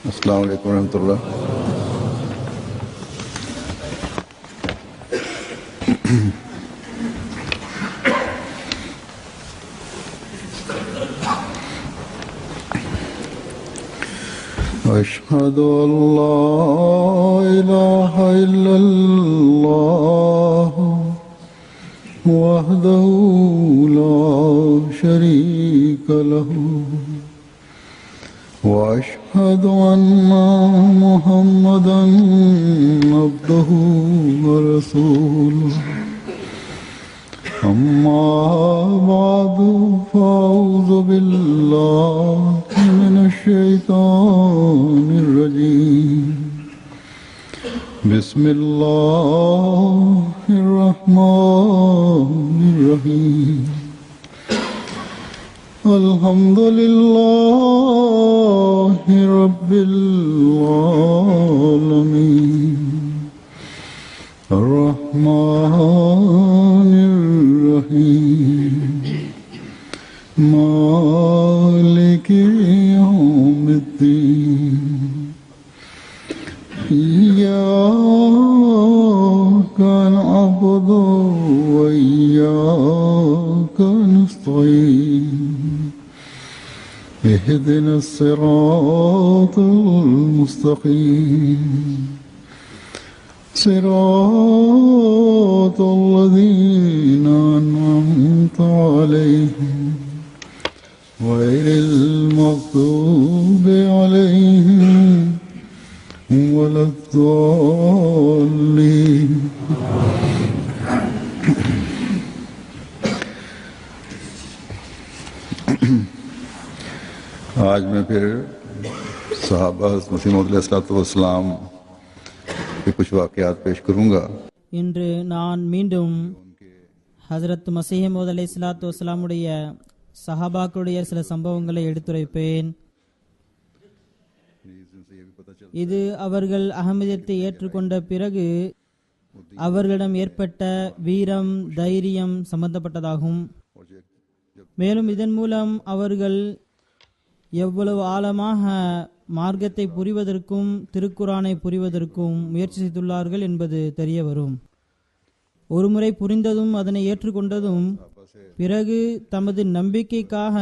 अस्सलाम वालेकुम रहमतुल्लाह। अशहदु अल्ला इलाहा इल्लल्लाह वहदहु ला शरीका लहु وأشهد أن محمدا عبده ورسوله أما بعد فأعوذ بالله من الشيطان الرجيم بسم الله الرحمن الرحيم الحمد لله رب العالمين الرحمن الرحيم مالك يوم الدين إياك نعبد وإياك نستعين اهدنا الصراط المستقيم صراط الذين أنعمت عليهم غير المغضوب عليهم ولا الضالين. आज मैं फिर सहाबा मसीह मौद अलैहिस्सलाम के कुछ वाक़यात पेश करूँगा. இன்று நான் மீண்டும் ஹஜரத் மசீஹ் மவ்ஊத் அலைஹிஸ்ஸலாத்து வஸ்ஸலாமுடைய சஹாபாக்களுடைய சில சம்பவங்களை எடுத்துரைப்பேன். இது அவர்கள் அஹ்மதியத்தை ஏற்றுக்கொண்ட பிறகு அவர்களிடம் ஏற்பட்ட வீரம் தைரியம் சம்பந்தப்பட்டதாகும். மேலும் இதன் மூலம் அவர்கள் எவ்வளவு ஆழமாக மார்க்கத்தை புரிவதற்கும் திருக்குரானை புரிவதற்கும் முயற்சி செய்துள்ளார்கள் என்பது தெரிய வரும். ஒருமுறை புரிந்ததும் அதனை ஏற்றுக்கொண்டதும் பிறகு தமது நம்பிக்கைக்காக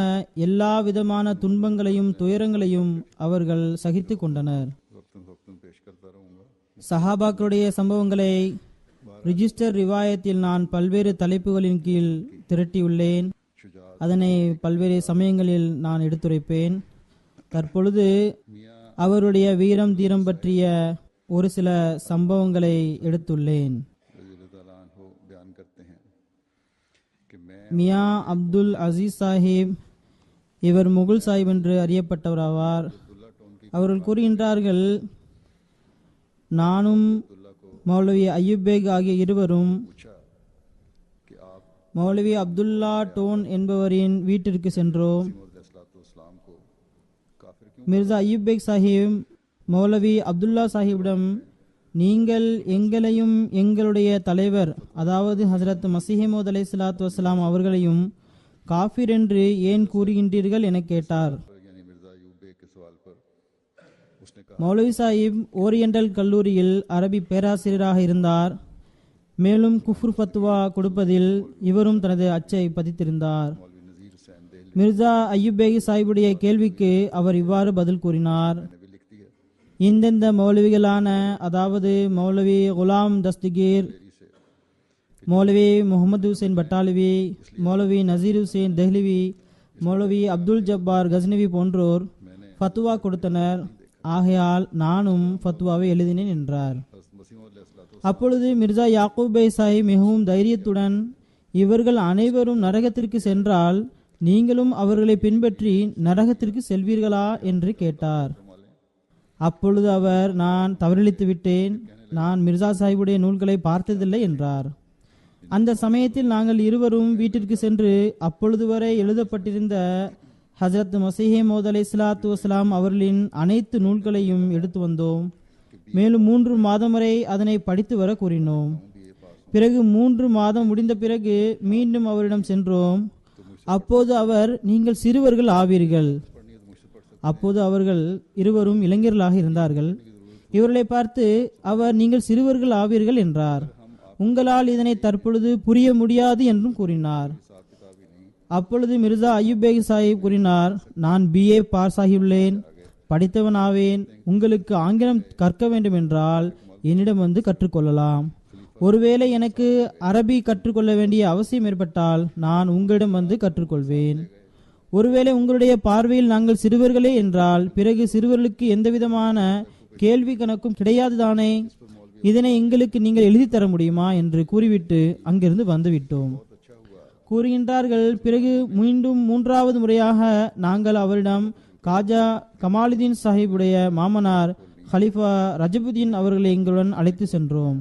எல்லா விதமான துன்பங்களையும் துயரங்களையும் அவர்கள் சகித்து கொண்டனர். சஹாபாக்களுடைய சம்பவங்களை ரிஜிஸ்டர் ரிவாயத்தில் நான் பல்வேறு தலைப்புகளின் கீழ் திரட்டியுள்ளேன். அதனை பல்வேறு சமயங்களில் நான் எடுத்துரைப்பேன். தற்பொழுது அவருடைய வீரம் தீரம் பற்றிய ஒரு சில சம்பவங்களை எடுத்துள்ளேன். மியா அப்துல் அசீஸ் சாஹிப், இவர் முகுல் சாஹிப் என்று அறியப்பட்டவர் ஆவார். அவர்கள் கூறுகின்றார்கள், நானும் மௌலவி அய்யூப் பேக் ஆகிய இருவரும் மௌலவி அப்துல்லா டோன் என்பவரின் வீட்டிற்கு சென்றோம். மிர்சா அய்யூப் பேக் சாஹிப் மௌலவி அப்துல்லா சாஹிப்பிடம், நீங்கள் எங்களையும் எங்களுடைய தலைவர் அதாவது ஹசரத் மசீஹ் மவ்ஊத் அலைஹிஸ்ஸலாத்து வஸ்ஸலாம் அவர்களையும் காஃபிர் என்று ஏன் கூறுகின்றீர்கள் என கேட்டார். மௌலவி சாஹிப் ஓரியண்டல் கல்லூரியில் அரபி பேராசிரியராக இருந்தார். மேலும் குஃப்ர் ஃபத்வா கொடுப்பதில் இவரும் தனது அச்சை பதித்திருந்தார். மிர்சா அய்யூப் பேக் சாஹிபுடைய கேள்விக்கு அவர் இவ்வாறு பதில் கூறினார். இந்தெந்த மௌலவிகளான அதாவது மௌலவி குலாம் தஸ்திகீர், மௌலவி முகமது ஹுசைன் பட்டாலவி, மௌலவி நசீர் ஹுசைன் தெஹ்லவி, மௌலவி அப்துல் ஜப்பார் கஸ்னவி போன்றோர் ஃபத்வா கொடுத்தனர். ஆகையால் நானும் ஃபத்வாவை எழுதினேன் என்றார். அப்பொழுது மிர்சா யாக்கூப் பை சாஹிப் மிகவும் தைரியத்துடன், இவர்கள் அனைவரும் நரகத்திற்கு சென்றால் நீங்களும் அவர்களை பின்பற்றி நரகத்திற்கு செல்வீர்களா என்று கேட்டார். அப்பொழுது அவர், நான் தவறளித்து விட்டேன், நான் மிர்சா சாஹிபுடைய நூல்களை பார்த்ததில்லை என்றார். அந்த சமயத்தில் நாங்கள் இருவரும் வீட்டிற்கு சென்று அப்பொழுது வரை எழுதப்பட்டிருந்த ஹஜரத் மசீஹ் மவ்ஊத் அலைஹிஸ்ஸலாத்து வஸ்ஸலாம் அவர்களின் அனைத்து நூல்களையும் எடுத்து வந்தோம். மேலும் 3 மாதம் வரை அதனை படித்து வர கூறினோம். பிறகு 3 மாதம் முடிந்த பிறகு மீண்டும் அவரிடம் சென்றோம். அப்போது அவர், நீங்கள் சிறுவர்கள் ஆவீர்கள், அப்போது அவர்கள் இருவரும் இளைஞர்களாக இருந்தார்கள். இவர்களை பார்த்து அவர், நீங்கள் சிறுவர்கள் ஆவீர்கள் என்றார். உங்களால் இதனை தற்பொழுது புரிய முடியாது என்றும் கூறினார். அப்பொழுது மிர்சா அய்யூப் பேக் சாஹிப் கூறினார், நான் BA பாஸ் ஆகியுள்ளேன், படித்தவனாவேன். உங்களுக்கு ஆங்கிலம் கற்க வேண்டும் என்றால் என்னிடம் வந்து கற்றுக்கொள்ளலாம். ஒருவேளை எனக்கு அரபி கற்றுக்கொள்ள வேண்டிய அவசியம் ஏற்பட்டால் நான் உங்களிடம் வந்து கற்றுக்கொள்வேன். ஒருவேளை உங்களுடைய பார்வையில் நாங்கள் சிறுவர்களே என்றால் பிறகு சிறுவர்களுக்கு எந்தவிதமான கேள்வி கணக்கும் கிடையாதுதானே? இதனை எங்களுக்கு நீங்கள் எழுதி தர முடியுமா என்று கூறிவிட்டு அங்கிருந்து வந்துவிட்டோம் கூறுகின்றார்கள். பிறகு மீண்டும் 3வது முறையாக நாங்கள் அவரிடம் காஜா கமாலுதீன் சாஹிபுடைய மாமனார் ஹலிஃபா ரஜபுதீன் அவர்களை எங்களுடன் அழைத்து சென்றோம்.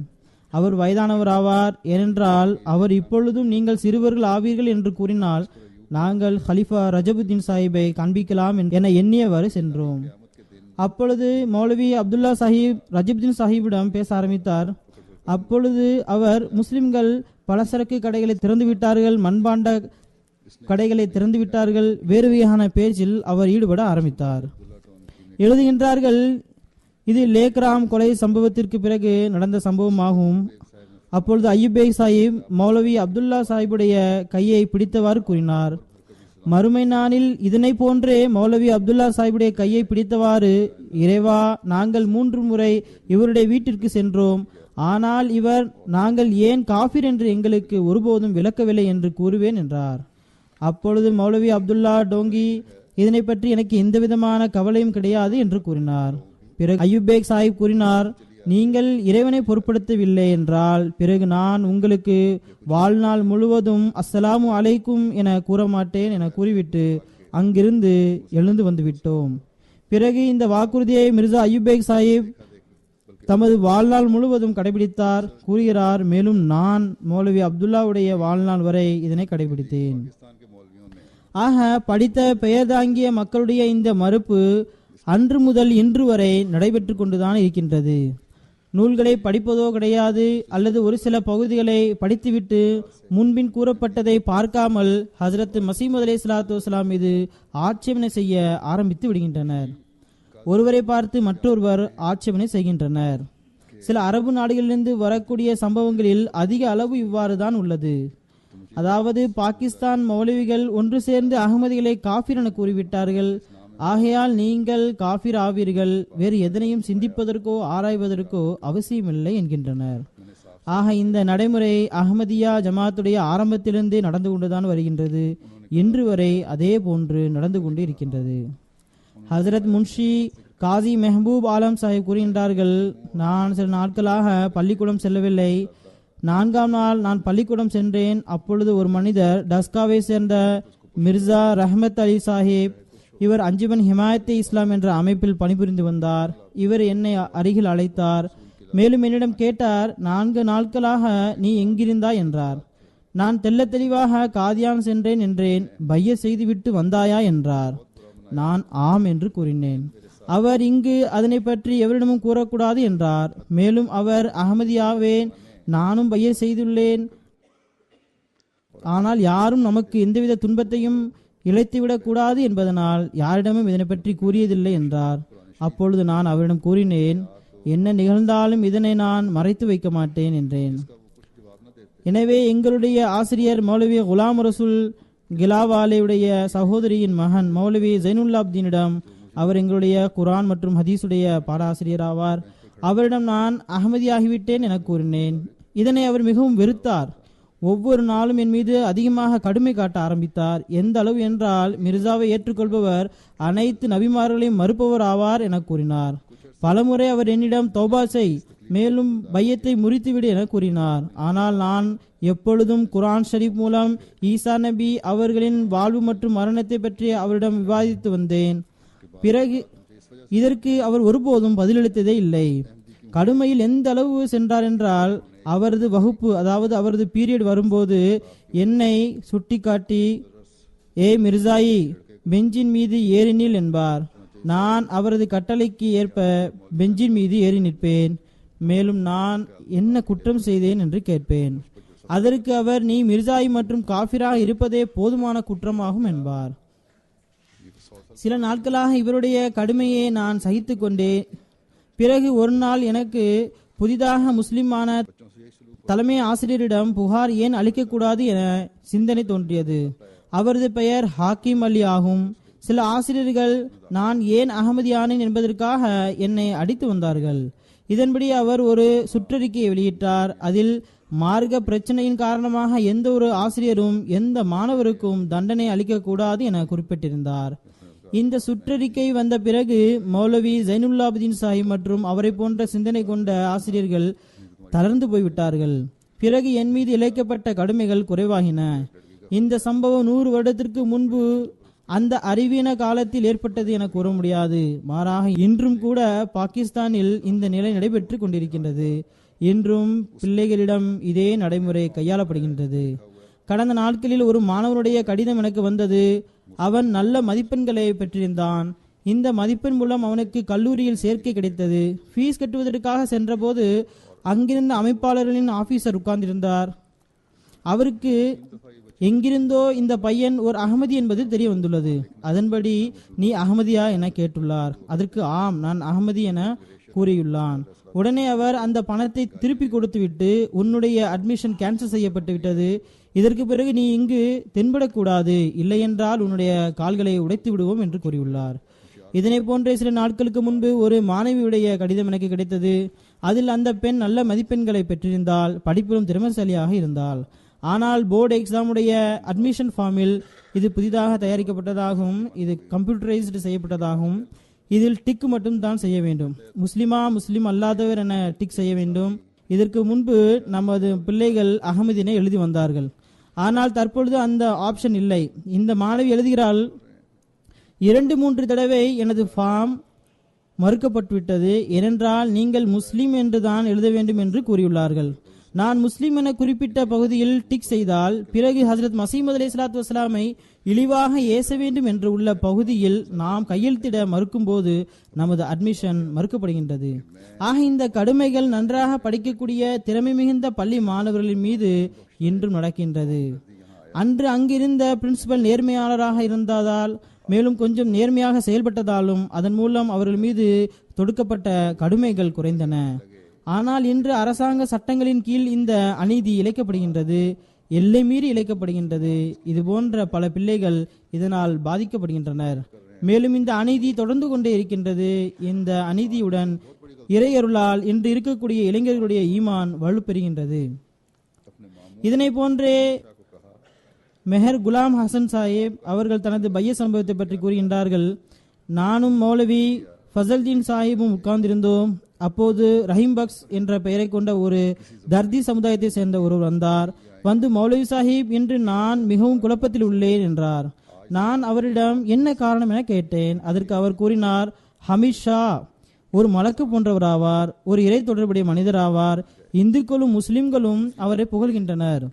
அவர் வயதானவர் ஆவார். ஏனென்றால் அவர் இப்பொழுதும் நீங்கள் சிறுவர்கள் ஆவீர்கள் என்று கூறினால் நாங்கள் ஹலிஃபா ரஜபுதீன் சாஹிப்பை காண்பிக்கலாம் என எண்ணியவாறு சென்றோம். அப்பொழுது மௌலவி அப்துல்லா சாஹிப் ரஜபுதீன் சாஹிப்பிடம் பேச ஆரம்பித்தார். அப்பொழுது அவர், முஸ்லிம்கள் பலசரக்கு கடைகளை திறந்து விட்டார்கள், மண்பாண்ட கடைகளை திறந்து விட்டார்கள், வேறு வகையான பேச்சில் அவர் ஈடுபட ஆரம்பித்தார். எழுதுகின்றார்கள், இது லேக்ராம் கொலை சம்பவத்திற்கு பிறகு நடந்த சம்பவமாகும். அப்பொழுது அய்யூப் பேக் சாஹிப் மௌலவி அப்துல்லா சாஹிபுடைய கையை பிடித்தவாறு கூறினார். மறுமை நாளில் இதனை போன்றே மௌலவி அப்துல்லா சாஹிபுடைய கையை பிடித்தவாறு, இறைவா, நாங்கள் 3 முறை இவருடைய வீட்டிற்கு சென்றோம், ஆனால் இவர் நாங்கள் ஏன் காஃபிர் என்று எங்களுக்கு ஒருபோதும் விளக்கவில்லை என்று கூறுவேன் என்றார். அப்பொழுது மௌலவி அப்துல்லா டோங்கி, இதனை பற்றி எனக்கு எந்தவிதமான கவலையும் கிடையாது என்று கூறினார். பிறகு அய்யூப் பேக் சாஹிப் கூறினார், நீங்கள் இறைவனை பொருட்படுத்தவில்லை என்றால் பிறகு நான் உங்களுக்கு வாழ்நாள் முழுவதும் அஸ்ஸலாமு அலைக்கும் என கூற மாட்டேன் என கூறிவிட்டு அங்கிருந்து எழுந்து வந்துவிட்டோம். பிறகு இந்த வாக்குறுதியை மிர்சா அய்யூப் பேக் சாஹிப் தமது வாழ்நாள் முழுவதும் கடைபிடித்தார் கூறுகிறார். மேலும் நான் மௌலவி அப்துல்லாவுடைய வாழ்நாள் வரை இதனை கடைபிடித்தேன். ஆக படித்த பெயர் தாங்கிய மக்களுடைய இந்த மறுப்பு அன்று முதல் இன்று வரை நடைபெற்று கொண்டுதான் இருக்கின்றது. நூல்களை படிப்பதோ கிடையாது, அல்லது ஒரு சில பகுதிகளை படித்துவிட்டு முன்பின் கூறப்பட்டதை பார்க்காமல் ஹசரத் மசீமது அலைஹிஸ்ஸலாத்து வஸ்ஸலாம் மீது ஆட்சேபனை செய்ய ஆரம்பித்து விடுகின்றனர். ஒருவரை பார்த்து மற்றொருவர் ஆட்சேபனை செய்கின்றனர். சில அரபு நாடுகளிலிருந்து வரக்கூடிய சம்பவங்களில் அதிக அளவு இவ்வாறு தான் உள்ளது. அதாவது, பாகிஸ்தான் மௌலவிகள் ஒன்று சேர்ந்து அகமதிகளை காஃபிர் என கூறிவிட்டார்கள், ஆகையால் நீங்கள் காஃபிர் ஆவீர்கள், வேறு எதனையும் சிந்திப்பதற்கோ ஆராய்வதற்கோ அவசியமில்லை என்கின்றனர். ஆக இந்த நடைமுறை அஹ்மதியா ஜமாத்துடைய ஆரம்பத்திலிருந்தே நடந்து கொண்டுதான் வருகின்றது. இன்று வரை அதே போன்று நடந்து கொண்டு இருக்கின்றது. ஹசரத் முன்ஷி காசி மெஹபூப் ஆலம் சாஹிப் கூறுகின்றார்கள், நான் சில நாட்களாக பள்ளிக்கூடம் செல்லவில்லை. 4ஆம் நாள் நான் பள்ளிக்கூடம் சென்றேன். அப்பொழுது ஒரு மனிதர், டஸ்காவை சேர்ந்த மிர்சா ரஹமத் அலி சாஹிப், இவர் அஞ்சுமன் ஹிமாயத்தே இஸ்லாம் என்ற அமைப்பில் பணிபுரிந்து வந்தார். இவர் என்னை அருகில் அழைத்தார். மேலும் என்னிடம் கேட்டார், 4 நாட்களாக நீ எங்கிருந்தாய் என்றார். நான் தெல்ல தெளிவாக காதியான் சென்றேன் என்றேன். பைய செய்துவிட்டு வந்தாயா என்றார். நான் ஆம் என்று கூறினேன். அவர், இங்கு அதனை பற்றி எவரிடமும் கூறக்கூடாது என்றார். மேலும் அவர், அகமதியாவேன், நானும் பைய செய்துள்ளேன், ஆனால் யாரும் நமக்கு எந்தவித துன்பத்தையும் இழைத்துவிடக் கூடாது என்பதனால் யாரிடமும் இதனை பற்றி கூறியதில்லை என்றார். அப்பொழுது நான் அவரிடம் கூறினேன், என்ன நிகழ்ந்தாலும் இதனை நான் மறைத்து வைக்க மாட்டேன் என்றேன். எனவே எங்களுடைய ஆசிரியர் மௌலவி குலாம் ரசூல் கிலாவாலேயுடைய சகோதரியின் மகன் மௌலவி ஜைனுல்லாப்தீனிடம், அவர் எங்களுடைய குரான் மற்றும் ஹதீஸுடைய பாடாசிரியர் ஆவார், அவரிடம் நான் அகமதியாகிவிட்டேன் என கூறினேன். இதனை அவர் மிகவும் வெறுத்தார். ஒவ்வொரு நாளும் என் மீது அதிகமாக கடுமை காட்ட ஆரம்பித்தார். எந்த அளவு என்றால், மிர்சாவை ஏற்றுக்கொள்பவர் அனைத்து நபிமார்களையும் மறுப்பவர் ஆவார் என கூறினார். பலமுறை அவர் என்னிடம் தௌபா செய், மேலும் பையத்தை முறித்துவிடு என கூறினார். ஆனால் நான் எப்பொழுதும் குரான் ஷரீப் மூலம் ஈசா நபி அவர்களின் வாழ்வு மற்றும் மரணத்தை பற்றி அவரிடம் விவாதித்து வந்தேன். பிறகு இதற்கு அவர் ஒருபோதும் பதிலளித்ததே இல்லை. கடுமையில் எந்த அளவு சென்றார் என்றால், அவரது வகுப்பு, அதாவது அவரது பீரியட் வரும்போது என்னை சுட்டிக்காட்டி, ஏ மிர்சாயி, பெஞ்சின் மீது ஏறி நில் என்பார். நான் அவரது கட்டளைக்கு ஏற்ப பெஞ்சின் மீது ஏறி நிற்பேன். மேலும் நான் என்ன குற்றம் செய்தேன் என்று கேட்பேன். அதற்கு அவர், நீ மிர்சாயி மற்றும் காஃபிராக இருப்பதே போதுமான குற்றமாகும் என்பார். சில நாட்களாக இவருடைய கடுமையை நான் சகித்து கொண்டேன். பிறகு ஒரு நாள் எனக்கு புதிதாக முஸ்லிமான தலைமை ஆசிரியரிடம் புகார் ஏன் அளிக்கக்கூடாது என சிந்தனை தோன்றியது. அவரது பெயர் ஹாக்கிம் அலி ஆகும். சில ஆசிரியர்கள் நான் ஏன் அகமதியானேன் என்பதற்காக என்னை அடித்து வந்தார்கள். இதன்படி அவர் ஒரு சுற்றறிக்கையை வெளியிட்டார். அதில் மார்க்க பிரச்சனையின் காரணமாக எந்த ஒரு ஆசிரியரும் எந்த மாணவருக்கும் தண்டனை அளிக்கக்கூடாது என குறிப்பிட்டிருந்தார். இந்த சுற்றறிக்கை வந்த பிறகு மௌலவி ஜைனுல்லாபுதீன் சாஹிப் மற்றும் அவரை போன்ற சிந்தனை கொண்ட ஆசிரியர்கள் தளர்ந்து போய்விட்டார்கள். பிறகு என் மீது இழைக்கப்பட்ட கடுமைகள் குறைவாகின. இந்த சம்பவம் 100 வருடத்திற்கு முன்பு அந்த அறிவீன காலத்தில் ஏற்பட்டது என கூற முடியாது. மாறாக இன்றும் கூட பாகிஸ்தானில் இந்த நிலை நடைபெற்று கொண்டிருக்கின்றது. இன்றும் பிள்ளைகளிடம் இதே நடைமுறை கையாளப்படுகின்றது. கடந்த நாட்களில் ஒரு மாணவனுடைய கடிதம் எனக்கு வந்தது. அவன் நல்ல மதிப்பெண்களை பெற்றிருந்தான். இந்த மதிப்பெண் மூலம் அவனுக்கு கல்லூரியில் சேர்க்கை கிடைத்தது. ஃபீஸ் கட்டுவதற்காக சென்றபோது அங்கிருந்த அமைப்பாளர்களின் ஆபீசர் உட்கார்ந்திருந்தார். அவருக்கு எங்கிருந்தோ இந்த பையன் ஒரு அகமதி என்பது தெரிய வந்துள்ளது. அதன்படி நீ அகமதியா என கேட்டுள்ளார். அதற்கு ஆம், நான் அகமதி என கூறியுள்ளான். உடனே அவர் அந்த பணத்தை திருப்பி கொடுத்துவிட்டு உன்னுடைய அட்மிஷன் கேன்சல் செய்யப்பட்டு விட்டது. இதற்கு பிறகு நீ இங்கு தென்படக்கூடாது, இல்லையென்றால் உன்னுடைய கால்களை உடைத்து விடுவோம் என்று கூறியுள்ளார். இதனை போன்ற சில நாட்களுக்கு முன்பு ஒரு மாணவியுடைய கடிதம் எனக்கு கிடைத்தது. அதில் அந்த பெண் நல்ல மதிப்பெண்களை பெற்றிருந்தால், படிப்பிலும் திறமைசாலியாக இருந்தாள். ஆனால் போர்டு எக்ஸாமுடைய அட்மிஷன் ஃபார்மில் இது புதிதாக தயாரிக்கப்பட்டதாகவும் இது கம்ப்யூட்டரைஸ்டு செய்யப்பட்டதாகவும் இதில் டிக் மட்டும் தான் செய்ய வேண்டும். முஸ்லிமா முஸ்லிம் அல்லாதவர் என டிக் செய்ய வேண்டும். இதற்கு முன்பு நமது பிள்ளைகள் அகமதினை எழுதி வந்தார்கள். ஆனால் தற்பொழுது அந்த ஆப்ஷன் இல்லை. இந்த மாணவி எழுதுகிறாள், 2-3 தடவை எனது ஃபார்ம் மறுக்கப்பட்டுவிட்டது. ஏனென்றால் நீங்கள் முஸ்லிம் என்று தான் எழுத வேண்டும் என்று கூறியுள்ளார்கள். நான் முஸ்லிம் என குறிப்பிட்ட பகுதியில் டிக் செய்தால் பிறகு ஹசரத் மசீமது அலைஹிஸ்ஸலாத்து வஸ்ஸலாமை இழிவாக ஏச வேண்டும் என்று உள்ள பகுதியில் நாம் கையெழுத்திட மறுக்கும் போது நமது அட்மிஷன் மறுக்கப்படுகின்றது. ஆக இந்த கடுமைகள் நன்றாக படிக்கக்கூடிய திறமை மிகுந்த பள்ளி மாணவர்களின் மீது இன்றும் நடக்கின்றது. அன்று அங்கிருந்த பிரின்சிபல் நேர்மையாளராக இருந்ததால் மேலும் கொஞ்சம் நேர்மையாக செயல்பட்டதாலும் அதன் மூலம் அவர்கள் மீது தொடுக்கப்பட்ட கடுமைகள் குறைந்தன. ஆனால் இன்று அரசாங்க சட்டங்களின் கீழ் இந்த அநீதி இழைக்கப்படுகின்றது, எல்லை மீறி இழைக்கப்படுகின்றது. இது போன்ற பல பிள்ளைகள் இதனால் பாதிக்கப்படுகின்றனர். மேலும் இந்த அநீதி தொடர்ந்து கொண்டே இருக்கின்றது. இந்த அநீதியுடன் இறையருளால் இன்று இருக்கக்கூடிய இளைஞர்களுடைய ஈமான் வலுப்பெறுகின்றது. இதனை போன்றே மெஹர் குலாம் ஹசன் சாஹிப் அவர்கள் தனது பைய சம்பவத்தை பற்றி கூறுகின்றார்கள். நானும் மௌலவி ஃபசல்தீன் சாஹிப்பும் உட்கார்ந்திருந்தோம். அப்போது ரஹீம் பக்ஸ் என்ற பெயரை கொண்ட ஒரு தர்தி சமுதாயத்தை சேர்ந்த ஒருவர் வந்தார். வந்து மௌலவி சாஹிப், இன்று நான் மிகவும் குழப்பத்தில் உள்ளேன் என்றார். நான் அவரிடம் என்ன காரணம் என கேட்டேன். அதற்கு அவர் கூறினார், ஹமீத் ஷா ஒரு மலக்கு போன்றவராவார், ஒரு இறை தொடர்புடைய மனிதராவார். இந்துக்களும் முஸ்லிம்களும் அவரை புகழ்கின்றனர்.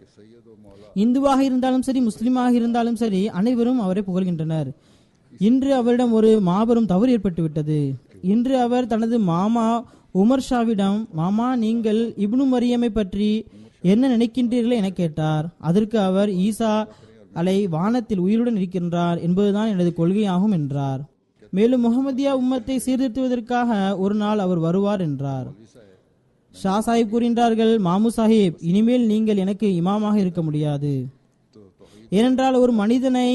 இந்துவாக இருந்தாலும் சரி, முஸ்லிமாக இருந்தாலும் சரி, அனைவரும் அவரை புகழ்கின்றனர். இன்று அவரிடம் ஒரு மாபெரும் தவறு ஏற்பட்டு விட்டது. இன்று அவர் தனது மாமா உமர் ஷாவிடம், மாமா நீங்கள் இப்னு மரியமை பற்றி என்ன நினைக்கின்றீர்கள் என கேட்டார். அதற்கு அவர், ஈசா அலை வானத்தில் உயிருடன் இருக்கின்றார் என்பதுதான் எனது கொள்கையாகும் என்றார். மேலும் முகமதியா உம்மத்தை சீர்திருத்துவதற்காக ஒரு நாள் அவர் வருவார் என்றார். ஷா சாஹிப் கூறுகின்றார்கள், மாமு சாஹிப், இனிமேல் நீங்கள் எனக்கு இமாமாக இருக்க முடியாது. ஏனென்றால் ஒரு மனிதனை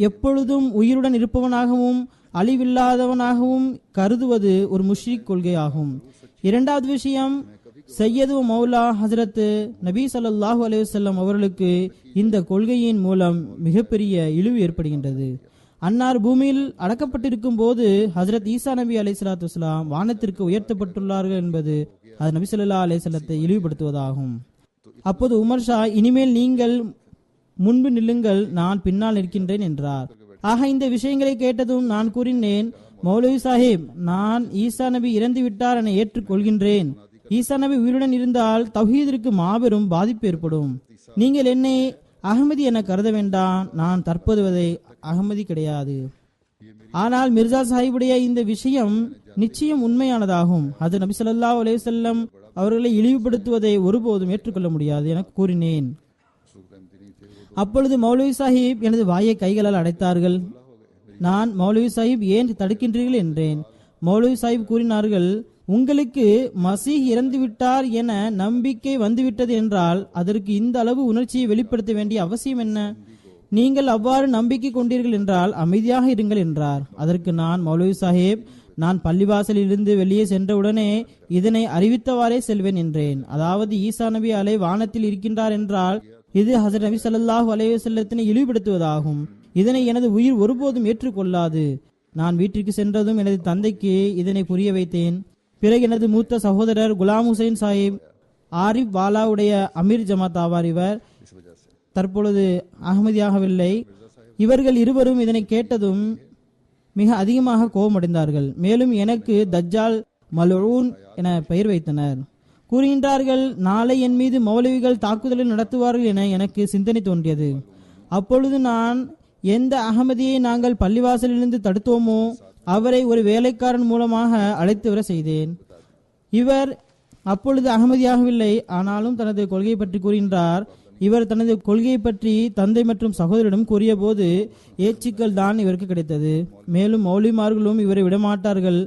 எப்பொழுதும் உயிருடன் இருப்பவனாகவும் அழிவில்லாதவனாகவும் கருதுவது ஒரு முஷ்ரிக் கொள்கையாகும். இரண்டாவது விஷயம், சையது மௌலா ஹசரத் நபி ஸல்லல்லாஹு அலைஹி வஸல்லம் அவர்களுக்கு இந்த கொள்கையின் மூலம் மிகப்பெரிய இழிவு ஏற்படுகின்றது. அன்னார் பூமியில் அடக்கப்பட்டிருக்கும் போது ஹசரத் ஈசா நபி அலைஹிஸ்ஸலாத்து வஸ்ஸலாம் வானத்திற்கு உயர்த்தப்பட்டுள்ளார்கள் என்பது அது நபி ஸல்லல்லாஹு அலைஹி வஸல்லத்தை இழிவுபடுத்துவதாகும். அப்போது உமர் ஷா, இனிமேல் நீங்கள் முன்பு நில்லுங்கள், நான் பின்னால் நிற்கின்றேன் என்றார். ஆக இந்த விஷயங்களை கேட்டதும் நான் கூறினேன், மௌலவி சாஹிப், நான் ஈசா நபி இறந்து விட்டார் என ஏற்றுக்கொள்கின்றேன். ஈசா நபி உயிருடன் இருந்தால் தௌஹீதிற்கு மாபெரும் பாதிப்பு ஏற்படும். நீங்கள் என்னை அகமதி என கருத வேண்டாம். நான் தற்போது அகமதி கிடையாது. ஆனால் மிர்சா சாஹிபுடைய இந்த விஷயம் நிச்சயம் உண்மையானதாகும். அது நபி ஸல்லல்லாஹு அலைஹி வஸல்லம் அவர்களை இழிவுபடுத்துவதை ஒருபோதும் ஏற்றுக்கொள்ள முடியாது என கூறினேன். அப்பொழுது மௌலவி சாஹிப் எனது வாயை கைகளால் அடைத்தார்கள். நான் மௌலவி சாஹிப் ஏன் தடுக்கின்றீர்கள் என்றேன். மௌலவி சாஹிப் கூறினார்கள், உங்களுக்கு மசீஹ் இறந்து விட்டார் என நம்பிக்கை வந்துவிட்டது என்றால் அதற்கு இந்த அளவு உணர்ச்சியை வெளிப்படுத்த வேண்டிய அவசியம் என்ன? நீங்கள் அவ்வாறு நம்பிக்கை கொண்டீர்கள் என்றால் அமைதியாக இருங்கள் என்றார். அதற்கு நான், மௌலவி சாஹிப், நான் பள்ளிவாசலில் இருந்து வெளியே சென்றவுடனே இதனை அறிவித்தவாறே செல்வேன் என்றேன். அதாவது ஈசா நபி அலை வானத்தில் இருக்கின்றார் என்றால் இது ஹஸரத் நபி ஸல்லல்லாஹு அலைஹி வஸல்லத்தினை இழிவுபடுத்துவதாகும். இதனை எனது உயிர் ஒருபோதும் ஏற்றுக்கொள்ளாது. நான் வீட்டிற்கு சென்றதும் எனது தந்தைக்கு இதனை புரிய வைத்தேன். பிறகு எனது மூத்த சகோதரர் குலாம் ஹுசைன் சாஹிப் ஆரிப் வாலாவுடைய அமீர் ஜமாத் ஆவார். இவர் தற்பொழுது அகமதியாகவில்லை. இவர்கள் இருவரும் இதனை கேட்டதும் மிக அதிகமாக கோபமடைந்தார்கள். மேலும் எனக்கு தஜ்ஜால் மல்ஊன் என பெயர் வைத்தனர். கூறுகின்றார்கள், நாளை என் மீது மௌலவிகள் தாக்குதலை நடத்துவார்கள் என எனக்கு சிந்தனை தோன்றியது. அப்பொழுது நான் எந்த அகமதியை நாங்கள் பள்ளிவாசலிலிருந்து தடுத்தோமோ அவரை ஒரு வேலைக்காரன் மூலமாக அழைத்து வர செய்தேன். இவர் அப்பொழுது அகமதியாகவில்லை, ஆனாலும் தனது கொள்கையை பற்றி கூறுகின்றார். இவர் தனது கொள்கையை பற்றி தந்தை மற்றும் சகோதரிடம் கூறிய போது ஏச்சுக்கள் தான் இவருக்கு கிடைத்தது. மேலும் மௌலிமார்களும் இவரை விடமாட்டார்கள்.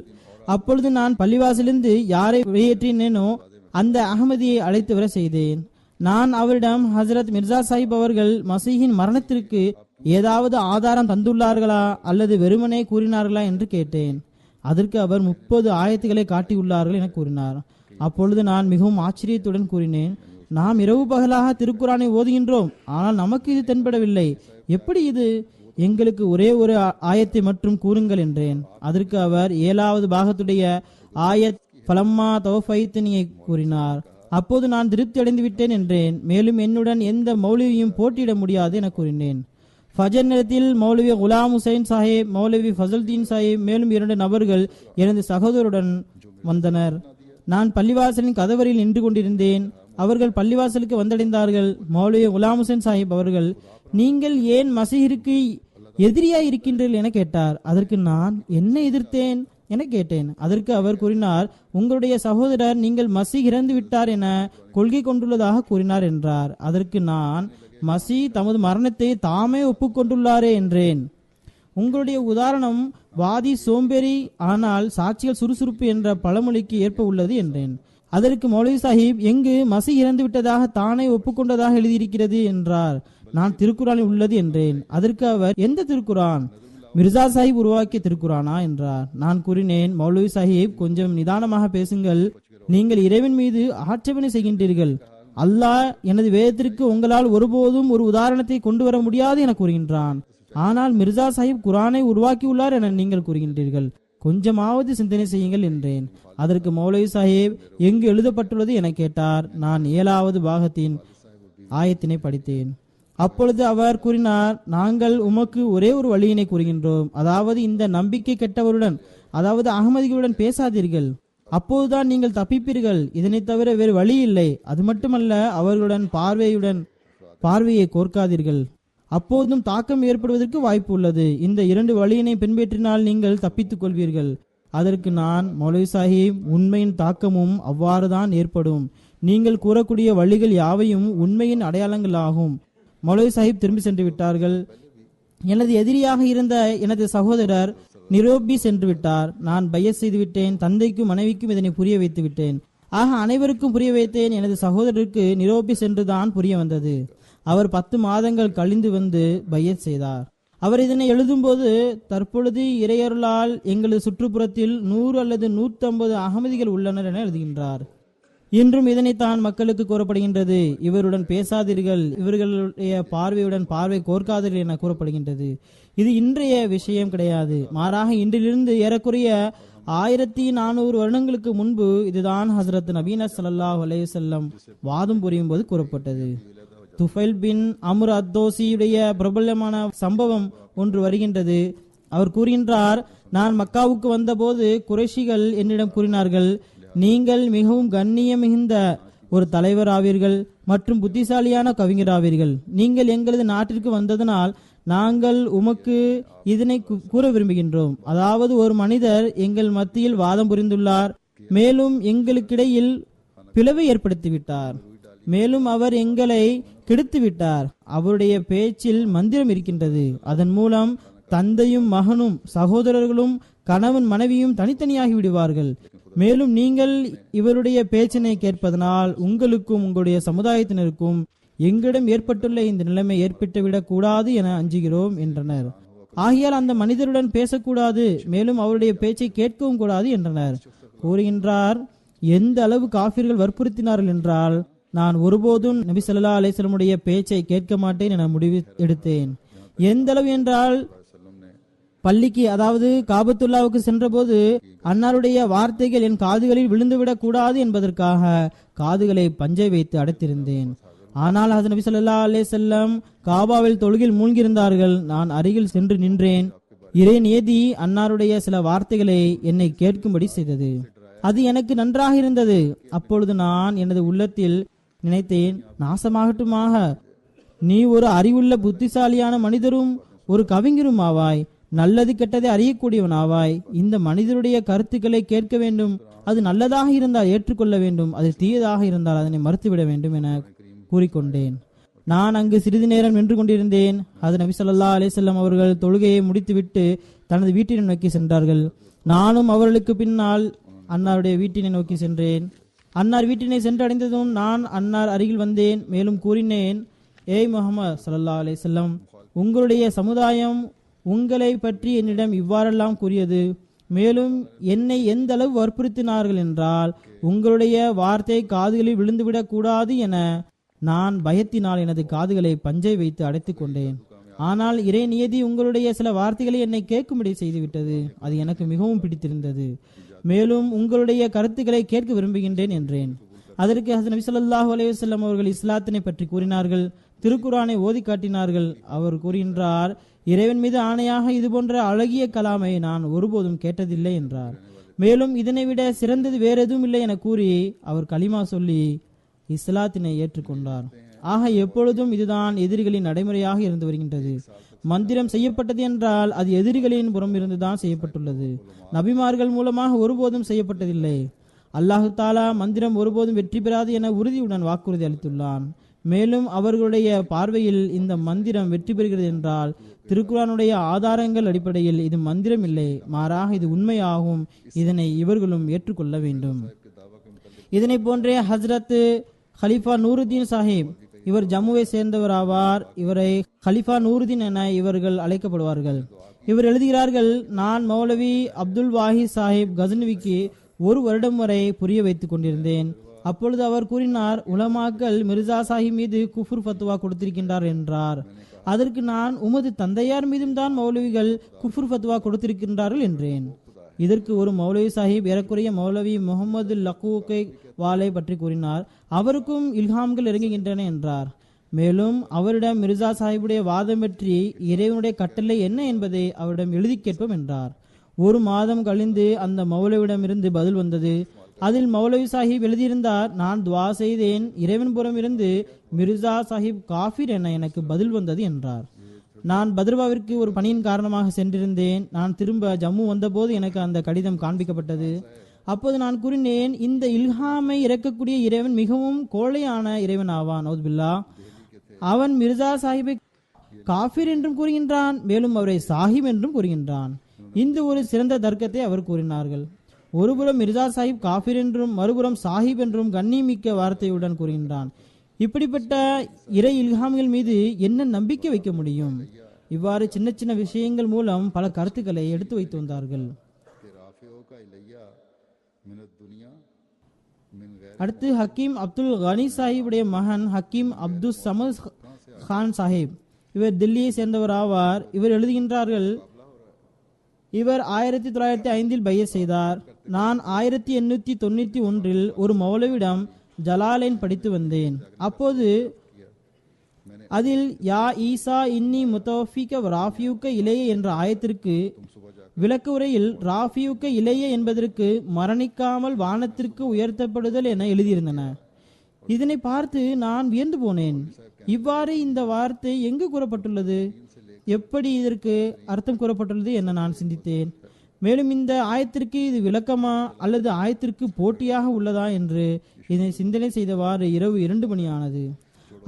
அப்பொழுது நான் பள்ளிவாசலிருந்து யாரை வெளியேற்றினேனோ அந்த அகமதியை அழைத்து வர செய்தேன். நான் அவரிடம், ஹசரத் மிர்சா சாஹிப் அவர்கள் மசீஹின் மரணத்திற்கு ஏதாவது ஆதாரம் தந்துள்ளார்களா அல்லது வெறுமனே கூறினார்களா என்று கேட்டேன். அதற்கு அவர் 30 ஆயத்துக்களை காட்டியுள்ளார்கள் என கூறினார். அப்பொழுது நான் மிகவும் ஆச்சரியத்துடன் கூறினேன், நாம் இரவு பகலாக திருக்குரானை ஓதுகின்றோம், ஆனால் நமக்கு இது தென்படவில்லை. எப்படி இது? எங்களுக்கு ஒரே ஒரு ஆயத்தை மட்டும் கூறுங்கள் என்றேன். அதற்கு அவர் 7வது பாகத்துடைய ஆயத் ஃபலம்மா தௌஃபைத்னியை கூறினார். அப்போது நான் திருப்தி அடைந்து விட்டேன் என்றேன். மேலும் என்னுடன் எந்த மௌலவியும் போட்டியிட முடியாது என கூறினேன். ஃபஜர் நேரத்தில் மௌலவி குலாம் ஹுசைன் சாஹிப், மௌலவி ஃபசல்தீன் சாஹிப் மேலும் 2 நபர்கள் எனது சகோதரருடன் வந்தனர். நான் பள்ளிவாசலின் கதவரில் நின்று கொண்டிருந்தேன். அவர்கள் பள்ளிவாசலுக்கு வந்தடைந்தார்கள். மௌலவி குலாம் ஹுசைன் சாஹிப் அவர்கள், நீங்கள் ஏன் மசீஹிற்கு எதிரியாய் இருக்கின்றீர்கள் என கேட்டார். அதற்கு நான் என்ன எதிர்த்தேன் என கேட்டேன். அதற்கு அவர் கூறினார், உங்களுடைய சகோதரர் நீங்கள் மசீஹ் இறந்து விட்டார் என கொள்கை கொண்டுள்ளதாக கூறினார் என்றார். அதற்கு நான், மசீஹ் தமது மரணத்தை தாமே ஒப்புக்கொண்டுள்ளாரே என்றேன். உங்களுடைய உதாரணம் வாதி சோம்பேறி ஆனால் சாட்சிகள் சுறுசுறுப்பு என்ற பழமொழிக்கு ஏற்ப உள்ளது என்றேன். அதற்கு மௌலவி சாஹிப், எங்கு மசீஹ் இறந்து விட்டதாக தானே ஒப்புக்கொண்டதாக எழுதியிருக்கிறது என்றார். நான் திருக்குரானில் உள்ளது என்றேன். அதற்கு அவர், எந்த திருக்குரான்? மிர்சா சாஹிப் உருவாக்கிய திருக்குரானா என்றார். நான் கூறினேன், மௌலவி சாஹிப், கொஞ்சம் நிதானமாக பேசுங்கள். நீங்கள் இறைவன் மீது ஆட்சேபனை செய்கின்றீர்கள். அல்லாஹ் எனது வேதத்திற்கு உங்களால் ஒருபோதும் ஒரு உதாரணத்தை கொண்டு வர முடியாது என கூறுகின்றான். ஆனால் மிர்சா சாஹிப் குரானை உருவாக்கியுள்ளார் என நீங்கள் கூறுகின்றீர்கள். கொஞ்சமாவது சிந்தனை செய்யுங்கள் என்றேன். அதற்கு மௌலவி சாஹிப், எங்கு எழுதப்பட்டுள்ளது என கேட்டார். நான் 7வது பாகத்தின் ஆயத்தினை படித்தேன். அப்பொழுது அவர் கூறினார், நாங்கள் உமக்கு ஒரே ஒரு வழியினை கூறுகின்றோம். அதாவது இந்த நம்பிக்கை கெட்டவருடன், அதாவது அகமதிகளுடன் பேசாதீர்கள். அப்போதுதான் நீங்கள் தப்பிப்பீர்கள். இதனை தவிர வேறு வழி இல்லை. அது மட்டுமல்ல, அவர்களுடன் பார்வையை கோர்க்காதீர்கள். அப்போதும் தாக்கம் ஏற்படுவதற்கு வாய்ப்பு உள்ளது. இந்த 2 வழியினை பின்பற்றினால் நீங்கள் தப்பித்துக் கொள்வீர்கள். அதற்கு நான், மௌலவி சாஹிப், உண்மையின் தாக்கமும் அவ்வாறுதான் ஏற்படும். நீங்கள் கூறக்கூடிய வழிகள் யாவையும் உண்மையின் அடையாளங்கள் ஆகும். மௌலவி சாஹிப் திரும்பி சென்று விட்டார்கள். எனது எதிரியாக இருந்த எனது சகோதரர் நிரோபி சென்று விட்டார். நான் பையஸ் செய்து விட்டேன். தந்தைக்கும் மனைவிக்கும் இதனை புரிய வைத்து விட்டேன். ஆக அனைவருக்கும் புரிய வைத்தேன். எனது சகோதரருக்கு நிரோபி சென்றுதான் புரிய வந்தது. அவர் 10 மாதங்கள் கழிந்து வந்து பையஸ் செய்தார். அவர் இதனை எழுதும்போது, தற்பொழுது இறையருளால் எங்களது சுற்றுப்புறத்தில் 100 அல்லது 150 அகமதிகள் உள்ளனர் என எழுதுகின்றார். இன்றும் இதனைத்தான் மக்களுக்கு கூறப்படுகின்றது, இவருடன் பேசாதீர்கள், இவர்களுடைய பார்வையுடன் பார்வை கோர்க்காதீர்கள் என கூறப்படுகின்றது. இது இன்றைய விஷயம் கிடையாது. மாறாக இன்றிலிருந்து ஏறக்குறைய 1400 வருடங்களுக்கு முன்பு இதுதான் ஹசரத் நபீனா ஸல்லல்லாஹு அலைஹி வஸல்லம் வாதம் புரியும் போது கூறப்பட்டது. துஃபைல் பின் அம்ர் அத்தோசியுடைய பிரபலமான சம்பவம் ஒன்று வருகின்றது. அவர் கூறுகின்றார், நான் மக்காவுக்கு வந்தபோது குறைஷிகள் என்னிடம் கூறினார்கள், நீங்கள் மிகவும் கண்ணியம் மிகுந்த ஒரு தலைவர் ஆவீர்கள் மற்றும் புத்திசாலியான கவிஞராவீர்கள். நீங்கள் எங்களது நாட்டிற்கு வந்ததனால் நாங்கள் உமக்கு இதனை கூற விரும்புகின்றோம். அதாவது ஒரு மனிதர் எங்கள் மத்தியில் வாதம் புரிந்துள்ளார், மேலும் எங்களுக்கிடையில் பிளவை ஏற்படுத்திவிட்டார், மேலும் அவர் எங்களை கெடுத்து விட்டார். அவருடைய பேச்சில் மந்திரம் இருக்கின்றது. அதன் மூலம் தந்தையும் மகனும் சகோதரர்களும் கணவன் மனைவியும் தனித்தனியாகி விடுவார்கள். மேலும் நீங்கள் இவருடைய பேச்சினை கேட்பதனால் உங்களுக்கும் உங்களுடைய சமுதாயத்தினருக்கும் எங்களிடம் ஏற்பட்டுள்ள இந்த நிலைமை ஏற்பட்டுவிடக் கூடாது என அஞ்சுகிறோம் என்றனர். ஆகையால் அந்த மனிதருடன் பேசக்கூடாது, மேலும் அவருடைய பேச்சை கேட்கவும் கூடாது என்றனர். கூறுகின்றார், எந்த அளவு காஃபிர்கள் வற்புறுத்தினார்கள் என்றால் நான் ஒருபோதும் நபி ஸல்லல்லாஹு அலைஹி வஸல்லம் பேச்சை கேட்க மாட்டேன் என முடிவு எடுத்தேன். எந்த அளவு என்றால் பள்ளிக்கு, அதாவது காபத்துல்லாவுக்கு சென்றபோது அன்னாருடைய வார்த்தைகள் என் காதுகளில் விழுந்துவிடக் கூடாது என்பதற்காக காதுகளை பஞ்சை வைத்து அடைத்திருந்தேன். ஆனால் ஹஸரத் நபி ஸல்லல்லாஹு அலைஹி வஸல்லம் காபாவில் தொழுகில் மூழ்கியிருந்தார்கள். நான் அருகில் சென்று நின்றேன். இறை நியதி அன்னாருடைய சில வார்த்தைகளை என்னை கேட்கும்படி செய்தது. அது எனக்கு நன்றாக இருந்தது. அப்பொழுது நான் எனது உள்ளத்தில் நினைத்தேன், நாசமாகட்டுமாக, நீ ஒரு அறிவுள்ள புத்திசாலியான மனிதரும் ஒரு கவிஞரும் ஆவாய், நல்லது கெட்டதை அறியக்கூடியவன் ஆவாய். இந்த மனிதருடைய கருத்துக்களை கேட்க வேண்டும். அது நல்லதாக இருந்தால் ஏற்றுக்கொள்ள வேண்டும், அது தீயதாக இருந்தால் அதனை மறுத்துவிட வேண்டும் என கூறிக்கொண்டேன். நான் அங்கு சிறிது நேரம் நின்று கொண்டிருந்தேன். அது நபி ஸல்லல்லாஹு அலைஹி வஸல்லம் அவர்கள் தொழுகையை முடித்துவிட்டு தனது வீட்டினை நோக்கி சென்றார்கள். நானும் அவர்களுக்கு பின்னால் அன்னாருடைய வீட்டினை நோக்கி சென்றேன். அன்னார் வீட்டினை சென்றடைந்ததும் நான் அன்னார் அருகில் வந்தேன். மேலும் கூறினேன், ஏய் முஹம்மது ஸல்லல்லாஹு அலைஹி வஸல்லம், உங்களுடைய சமுதாயம் உங்களை பற்றி என்னிடம் இவ்வாறெல்லாம் கூறியது. மேலும் என்னை எந்த அளவு வற்புறுத்தினார்கள் என்றால் உங்களுடைய வார்த்தை காதுகளில் விழுந்துவிடக் கூடாது என நான் பயத்தினால் எனது காதுகளை பஞ்சை வைத்து அடைத்துக் கொண்டேன். ஆனால் இறை நியதி உங்களுடைய சில வார்த்தைகளை என்னை கேட்கும்படி செய்துவிட்டது. அது எனக்கு மிகவும் பிடித்திருந்தது. மேலும் உங்களுடைய கருத்துக்களை கேட்க விரும்புகின்றேன் என்றேன். அதற்கு ஹஸரத் நபி ஸல்லல்லாஹு அலைஹி வஸல்லம் அவர்கள் இஸ்லாத்தினை பற்றி கூறினார்கள். திருக்குரானை ஓதி காட்டினார்கள். அவர் கூறுகின்றார், இறைவன் மீது ஆணையாக இது போன்ற அழகிய கலாமை நான் ஒருபோதும் கேட்டதில்லை என்றார். மேலும் இதனை விட சிறந்தது வேற எதுவும் இல்லை என கூறி அவர் கலிமா சொல்லி இஸ்லாத்தினை ஏற்றுக்கொண்டார். ஆக எப்பொழுதும் இதுதான் எதிரிகளின் நடைமுறையாக இருந்து வருகின்றது. மந்திரம் செய்யப்பட்டது என்றால் அது எதிரிகளின் புறம் இருந்துதான் செய்யப்பட்டுள்ளது. நபிமார்கள் மூலமாக ஒருபோதும் செய்யப்பட்டதில்லை. அல்லாஹு தாலா மந்திரம் ஒருபோதும் வெற்றி பெறாது என உறுதியுடன் வாக்குறுதி அளித்துள்ளான். மேலும் அவர்களுடைய பார்வையில் இந்த மந்திரம் வெற்றி பெறுகிறது என்றால் திருக்குரானுடைய ஆதாரங்கள் அடிப்படையில் இது மந்திரம் இல்லை, மாறாக இது உண்மையாகும். இதனை இவர்களும் ஏற்றுக்கொள்ள வேண்டும். இதனை போன்றே ஹஜ்ரத் ஹலிஃபா நூருதீன் சாஹிப், இவர் ஜம்முவை சேர்ந்தவர் ஆவார். இவரை ஹலிஃபா நூருதீன் என இவர்கள் அழைக்கப்படுவார்கள். இவர் எழுதுகிறார்கள், நான் மௌலவி அப்துல் வாஹித் சாஹிப் கஜ்னவிக்கு 1 வருடம் வரை புரிய வைத்துக் கொண்டிருந்தேன். அப்பொழுது அவர் கூறினார், உலமாக்கள் மிர்சா சாஹிப் மீது குஃபுர் ஃபத்வா கொடுத்திருக்கின்றார் என்றார். அதற்கு நான், உமது தந்தையார் மீதும் தான் மௌலவிகள் குஃபுர் ஃபத்வா கொடுத்திருக்கின்றார்கள் என்றேன். இதற்கு ஒரு மௌலவி சாஹிப் ஏறக்குறைய மௌலவி முகமது லக்கூக்கை வாலை பற்றி கூறினார். அவருக்கும் இல்ஹாம்கள் இறங்குகின்றன என்றார். மேலும் அவரிடம் மிர்சா சாஹிபுடைய வாதம் பற்றி இறைவனுடைய கட்டளை என்ன என்பதை அவரிடம் எழுதி கேட்போம் என்றார். 1 மாதம் கழிந்து அந்த மௌலவிடமிருந்து பதில் வந்தது. அதில் மௌலவி சாஹிப் எழுதியிருந்தார், நான் துவா செய்தேன், இறைவன் புறம் இருந்து மிர்சா சாஹிப் காஃபிர் என எனக்கு பதில் வந்தது என்றார். நான் பத்ரவாவிற்கு ஒரு பணியின் காரணமாக சென்றிருந்தேன். நான் திரும்ப ஜம்மு வந்தபோது எனக்கு அந்த கடிதம் காண்பிக்கப்பட்டது. அப்போது நான் கூறினேன், இந்த இல்ஹாமை இறக்கக்கூடிய இறைவன் மிகவும் கோழையான இறைவன் ஆவான். நௌதுபில்லா, அவன் மிர்சா சாஹிபை காஃபிர் என்றும் கூறுகின்றான், மேலும் அவரை சாஹிப் என்றும் கூறுகின்றான். இந்த ஒரு சிறந்த தர்க்கத்தை அவர் கூறினார்கள். ஒருபுறம் மிர்சா சாஹிப் காஃபிர் என்றும் மறுபுறம் சாஹிப் என்றும் கண்ணியமிக்க வார்த்தையுடன் கூறுகின்றான். இப்படிப்பட்ட இறை இல்ஹாம்கள் மீது என்ன நம்பிக்கை வைக்க முடியும்? இவ்வாறு சின்ன சின்ன விஷயங்கள் மூலம் பல கருத்துக்களை எடுத்து வைத்து வந்தார்கள். அடுத்து ஹக்கீம் அப்துல் கனி சாஹிபுடைய மகன் ஹக்கீம் அப்துல் சமத் கான் சாஹிப், இவர் தில்லியை சேர்ந்தவர் ஆவார். இவர் எழுதுகின்றார்கள், இவர் 1905 பையத் செய்தார். நான் 1891 ஒரு மௌலவிடம் ஜலாலைன் படித்து வந்தேன். அப்போது அதில் யா ஈசா இன்னி முத்தௌஃபிக ராஃபியுக்க இலைய என்ற ஆயத்திற்கு விளக்க உரையில் ராஃபியுக்க இலைய என்பதற்கு மரணிக்காமல் வானத்திற்கு உயர்த்தப்படுதல் என எழுதியிருந்தன. இதனை பார்த்து நான் வியந்து போனேன். இவ்வாறு இந்த வார்த்தை எங்கு கூறப்பட்டுள்ளது, எப்படி இதற்கு அர்த்தம் கூறப்பட்டுள்ளது என நான் சிந்தித்தேன். மேலும் இந்த ஆயத்திற்கு இது விளக்கமா அல்லது ஆயத்திற்கு போட்டியாக உள்ளதா என்று இதனை சிந்தனை செய்தவாறு இரவு 2 மணி ஆனது.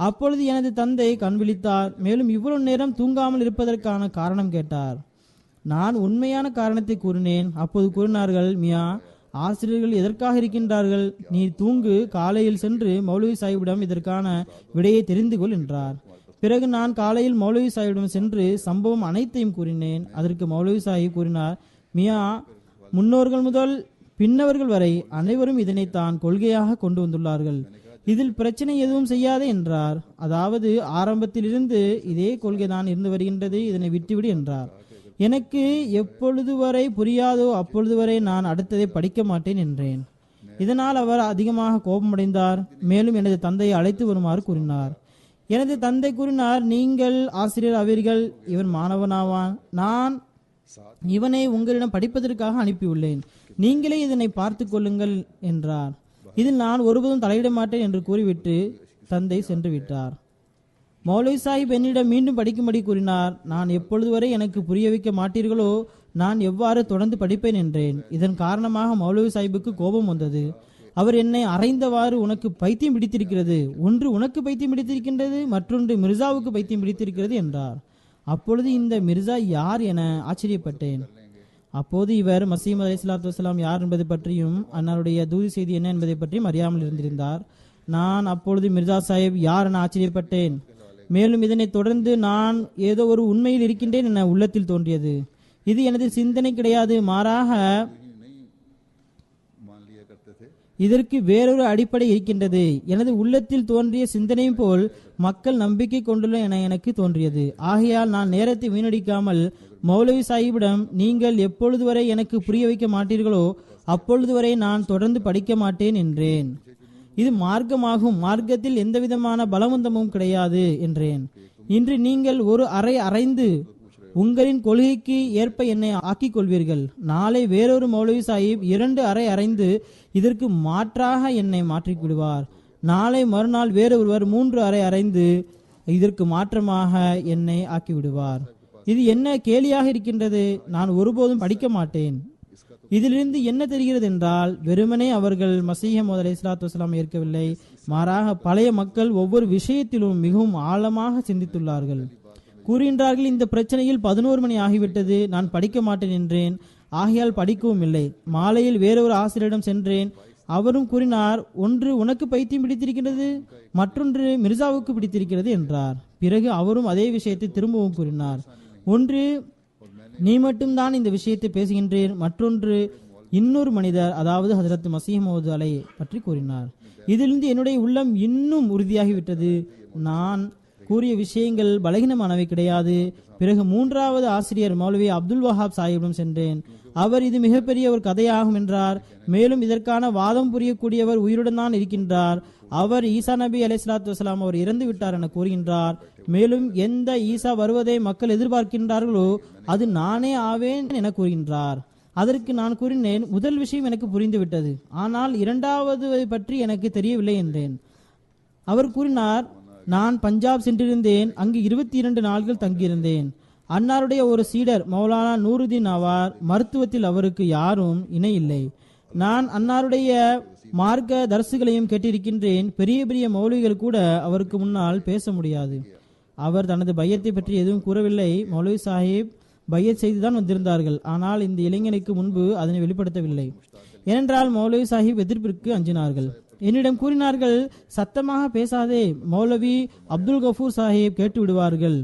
அப்பொழுது எனது தந்தை கண் விழித்தார். மேலும் இவ்வளவு நேரம் தூங்காமல் இருப்பதற்கான காரணம் கேட்டார். நான் உண்மையான காரணத்தை கூறினேன். அப்போது கூறினார்கள், மியா, ஆசிரியர்கள் எதற்காக இருக்கின்றார்கள்? நீ தூங்கு, காலையில் சென்று மௌலவி சாஹிபிடம் இதற்கான விடையை தெரிந்து கொள் என்றார். பிறகு நான் காலையில் மௌலவி சாஹிபிடம் சென்று சம்பவம் அனைத்தையும் கூறினேன். அதற்கு மௌலவி சாஹிப் கூறினார், மியா, முன்னோர்கள் முதல் பின்னவர்கள் வரை அனைவரும் இதனைத்தான் கொள்கையாக கொண்டு வந்துள்ளார்கள். இதில் பிரச்சனை எதுவும் செய்யாதே என்றார். அதாவது ஆரம்பத்திலிருந்து இதே கொள்கைதான் இருந்து வருகின்றது, இதனை விட்டுவிடு என்றார். எனக்கு எப்பொழுது வரை புரியாதோ அப்பொழுது வரை நான் அடுத்ததை படிக்க மாட்டேன் என்றேன். இதனால் அவர் அதிகமாக கோபமடைந்தார். மேலும் எனது தந்தையை அழைத்து வருமாறு கூறினார். எனது தந்தை கூறினார், நீங்கள் ஆசிரியர் ஆவீர்கள், இவன் மாணவனாவான். நான் இவனை உங்களிடம் படிப்பதற்காக அனுப்பியுள்ளேன். நீங்களே இதனை பார்த்து கொள்ளுங்கள் என்றார். இதில் நான் ஒருபோதும் தலையிட மாட்டேன் என்று கூறிவிட்டு தந்தை சென்று விட்டார். மௌலவி சாஹிப் என்னிடம் மீண்டும் படிக்கும்படி கூறினார். நான் எப்பொழுது வரை எனக்கு புரிய வைக்க மாட்டீர்களோ நான் எவ்வாறு தொடர்ந்து படிப்பேன் என்றேன். இதன் காரணமாக மௌலவி சாஹிப்புக்கு கோபம் வந்தது. அவர் என்னை அறைந்தவாறு, உனக்கு பைத்தியம் பிடித்திருக்கிறது, ஒன்று உனக்கு பைத்தியம் பிடித்திருக்கின்றது, மற்றொன்று மிர்சாவுக்கு பைத்தியம் பிடித்திருக்கிறது என்றார். அப்பொழுது இந்த மிர்சா யார் என ஆச்சரியப்பட்டேன். அப்போது இவர் மசீமது அலைஹிஸ்ஸலாத்து வஸ்ஸலாம் யார் என்பதை பற்றியும் அன்னாருடைய தூது செய்தி என்ன என்பதை பற்றியும் அறியாமல் இருந்திருந்தார். நான் அப்பொழுது மிர்சா சாஹிப் யார் என ஆச்சரியப்பட்டேன். மேலும் இதனை தொடர்ந்து நான் ஏதோ ஒரு உண்மையில் இருக்கின்றேன் என உள்ளத்தில் தோன்றியது. இது எனது சிந்தனை கிடையாது, மாறாக இதற்கு வேறொரு அடிப்படை இருக்கின்றது. எனது உள்ளத்தில் தோன்றிய சிந்தனையும் போல் மக்கள் நம்பிக்கை கொண்டுள்ள என எனக்கு தோன்றியது. ஆகையால் நான் நேரத்தை வீணடிக்காமல் மௌலவி சாஹிபிடம், நீங்கள் எப்பொழுது வரை எனக்கு புரிய வைக்க மாட்டீர்களோ அப்பொழுது வரை நான் தொடர்ந்து படிக்க மாட்டேன் என்றேன். இது மார்க்கமாகும், மார்க்கத்தில் எந்தவிதமான பலவந்தமும் கிடையாது என்றேன். இன்று நீங்கள் ஒரு அறை அறைந்து உங்களின் கொள்கைக்கு ஏற்ப என்னை ஆக்கிக் கொள்வீர்கள். நாளை வேறொரு மௌலவி சாஹிப் 2 அறை அறைந்து இதற்கு மாற்றாக என்னை மாற்றிக் விடுவார். நாளை மறுநாள் வேறொருவர் 3 அறை அறைந்து இதற்கு மாற்றமாக என்னை ஆக்கிவிடுவார். இது என்ன கேலியாக இருக்கின்றது? நான் ஒருபோதும் படிக்க மாட்டேன். இதிலிருந்து என்ன தெரிகிறது என்றால், வெறுமனே அவர்கள் மசீஹ் மவ்ஊத் அலைஹிஸ்ஸலாத்து வஸ்ஸலாம் ஏற்கவில்லை, மாறாக பழைய மக்கள் ஒவ்வொரு விஷயத்திலும் மிகவும் ஆழமாக சிந்தித்துள்ளார்கள். கூறுகின்றார்கள், இந்த பிரச்சனையில் 11 மணி ஆகிவிட்டது, நான் படிக்க மாட்டேன் என்றேன். ஆகையால் படிக்கவும் இல்லை. மாலையில் வேறொரு ஆசிரியரிடம் சென்றேன். அவரும் கூறினார், ஒன்று உனக்கு பைத்தியம் பிடித்திருக்கிறது, மற்றொன்று மிர்சாவுக்கு பிடித்திருக்கிறது என்றார். பிறகு அவரும் அதே விஷயத்தை திரும்பவும் கூறினார். ஒன்று நீ மட்டும்தான் இந்த விஷயத்தை பேசுகின்றேன், மற்றொன்று இன்னொரு மனிதர், அதாவது ஹஜ்ரத் மசீஹ் மவ்ஊத் அலை பற்றி கூறினார். இதிலிருந்து என்னுடைய உள்ளம் இன்னும் உறுதியாகிவிட்டது. நான் கூறிய விஷயங்கள் பலகீனமானவை கிடையாது. பிறகு 3வது ஆசிரியர் மௌலவி அப்துல் வஹாப் சாஹிபிடம் சென்றேன். அவர் இது மிகப்பெரிய ஒரு கதையாகும் என்றார். மேலும் இதற்கான வாதம் புரியக்கூடியவர் உயிருடன் தான் இருக்கின்றார். அவர் ஈசா நபி அலைஹிஸ்ஸலாத்து வஸ்ஸலாம் அவர் இறந்து விட்டார் என கூறுகின்றார். மேலும் எந்த ஈசா வருவதை மக்கள் எதிர்பார்க்கின்றார்களோ அது நானே ஆவேன் என கூறுகின்றார். அதற்கு நான் கூறினேன், முதல் விஷயம் எனக்கு புரிந்துவிட்டது, ஆனால் 2வது பற்றி எனக்கு தெரியவில்லை என்றேன். அவர் கூறினார், நான் பஞ்சாப் சென்றிருந்தேன். அங்கு 22 நாட்கள் தங்கியிருந்தேன். அன்னாருடைய ஒரு சீடர் மௌலானா நூருதீன் ஆவார். மருத்துவத்தில் அவருக்கு யாரும் இணை இல்லை. நான் அன்னாருடைய மார்க்க தர்சுகளையும் கேட்டிருக்கின்றேன். பெரிய பெரிய மௌலவிகள் கூட அவருக்கு முன்னால் பேச முடியாது. அவர் தனது பையத்தை பற்றி எதுவும் கூறவில்லை. மௌலவி சாஹிப் பையத் செய்துதான் வந்திருந்தார்கள். ஆனால் இந்த இளைஞனுக்கு முன்பு அதனை வெளிப்படுத்தவில்லை. ஏனென்றால் மௌலவி சாஹிப் எதிர்ப்பிற்கு அஞ்சினார்கள். என்னிடம் கூறினார்கள், சத்தமாக பேசாதே, மௌலவி அப்துல் கஃபூர் சாஹிப் கேட்டு விடுவார்கள்.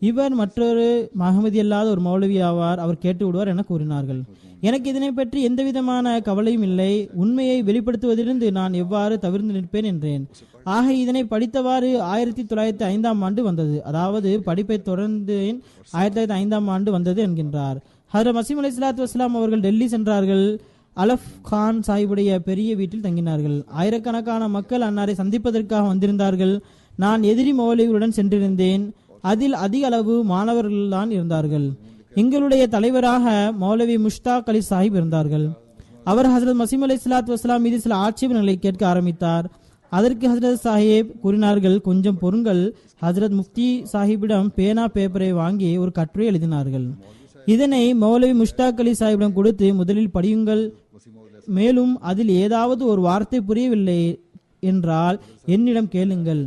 இவர் மற்றொரு மஹமதி அல்லாத ஒரு மௌலவி ஆவார், அவர் கேட்டு விடுவார் என கூறினார்கள். எனக்கு இதனை பற்றி எந்தவிதமான கவலையும் இல்லை. உண்மையை வெளிப்படுத்துவதிலிருந்து நான் எவ்வாறு தவிர்த்து நிற்பேன் என்றேன். ஆக இதனை படித்தவாறு 1905ஆம் ஆண்டு வந்தது. அதாவது படிப்பை தொடர்ந்து 1905ஆம் ஆண்டு வந்தது என்கின்றார். ஹஜ்ரத் மசீஹ் அலைஹிஸ்ஸலாத்து வஸ்ஸலாம் அவர்கள் டெல்லி சென்றார்கள். அலஃப் கான் சாஹிபுடைய பெரிய வீட்டில் தங்கினார்கள். ஆயிரக்கணக்கான மக்கள் அன்னாரை சந்திப்பதற்காக வந்திருந்தார்கள். நான் எதிரி மௌலவிகளுடன் சென்றிருந்தேன். அதில் அதிக அளவு மாணவர்கள் தான் இருந்தார்கள். எங்களுடைய தலைவராக மௌலவி முஷ்தாக் அலி சாஹிப் இருந்தார்கள். அவர் ஹஜ்ரத் மசீஹ் அலைஹிஸ்ஸலாத்து வஸ்ஸலாம் மீது சில ஆட்சேபனைகளை கேட்க ஆரம்பித்தார். அதற்கு ஹஜ்ரத் சாஹிப் கூறினார்கள், கொஞ்சம் பொறுங்கள். ஹஜ்ரத் முஃப்தி சாஹிப்பிடம் பேனா பேப்பரை வாங்கி ஒரு கட்டுரை எழுதினார்கள். இதனை மௌலவி முஷ்தாக் அலி சாஹிப்பிடம் கொடுத்து, முதலில் படியுங்கள், மேலும் அதில் ஏதாவது ஒரு வார்த்தை புரியவில்லை என்றால் என்னிடம் கேளுங்கள்,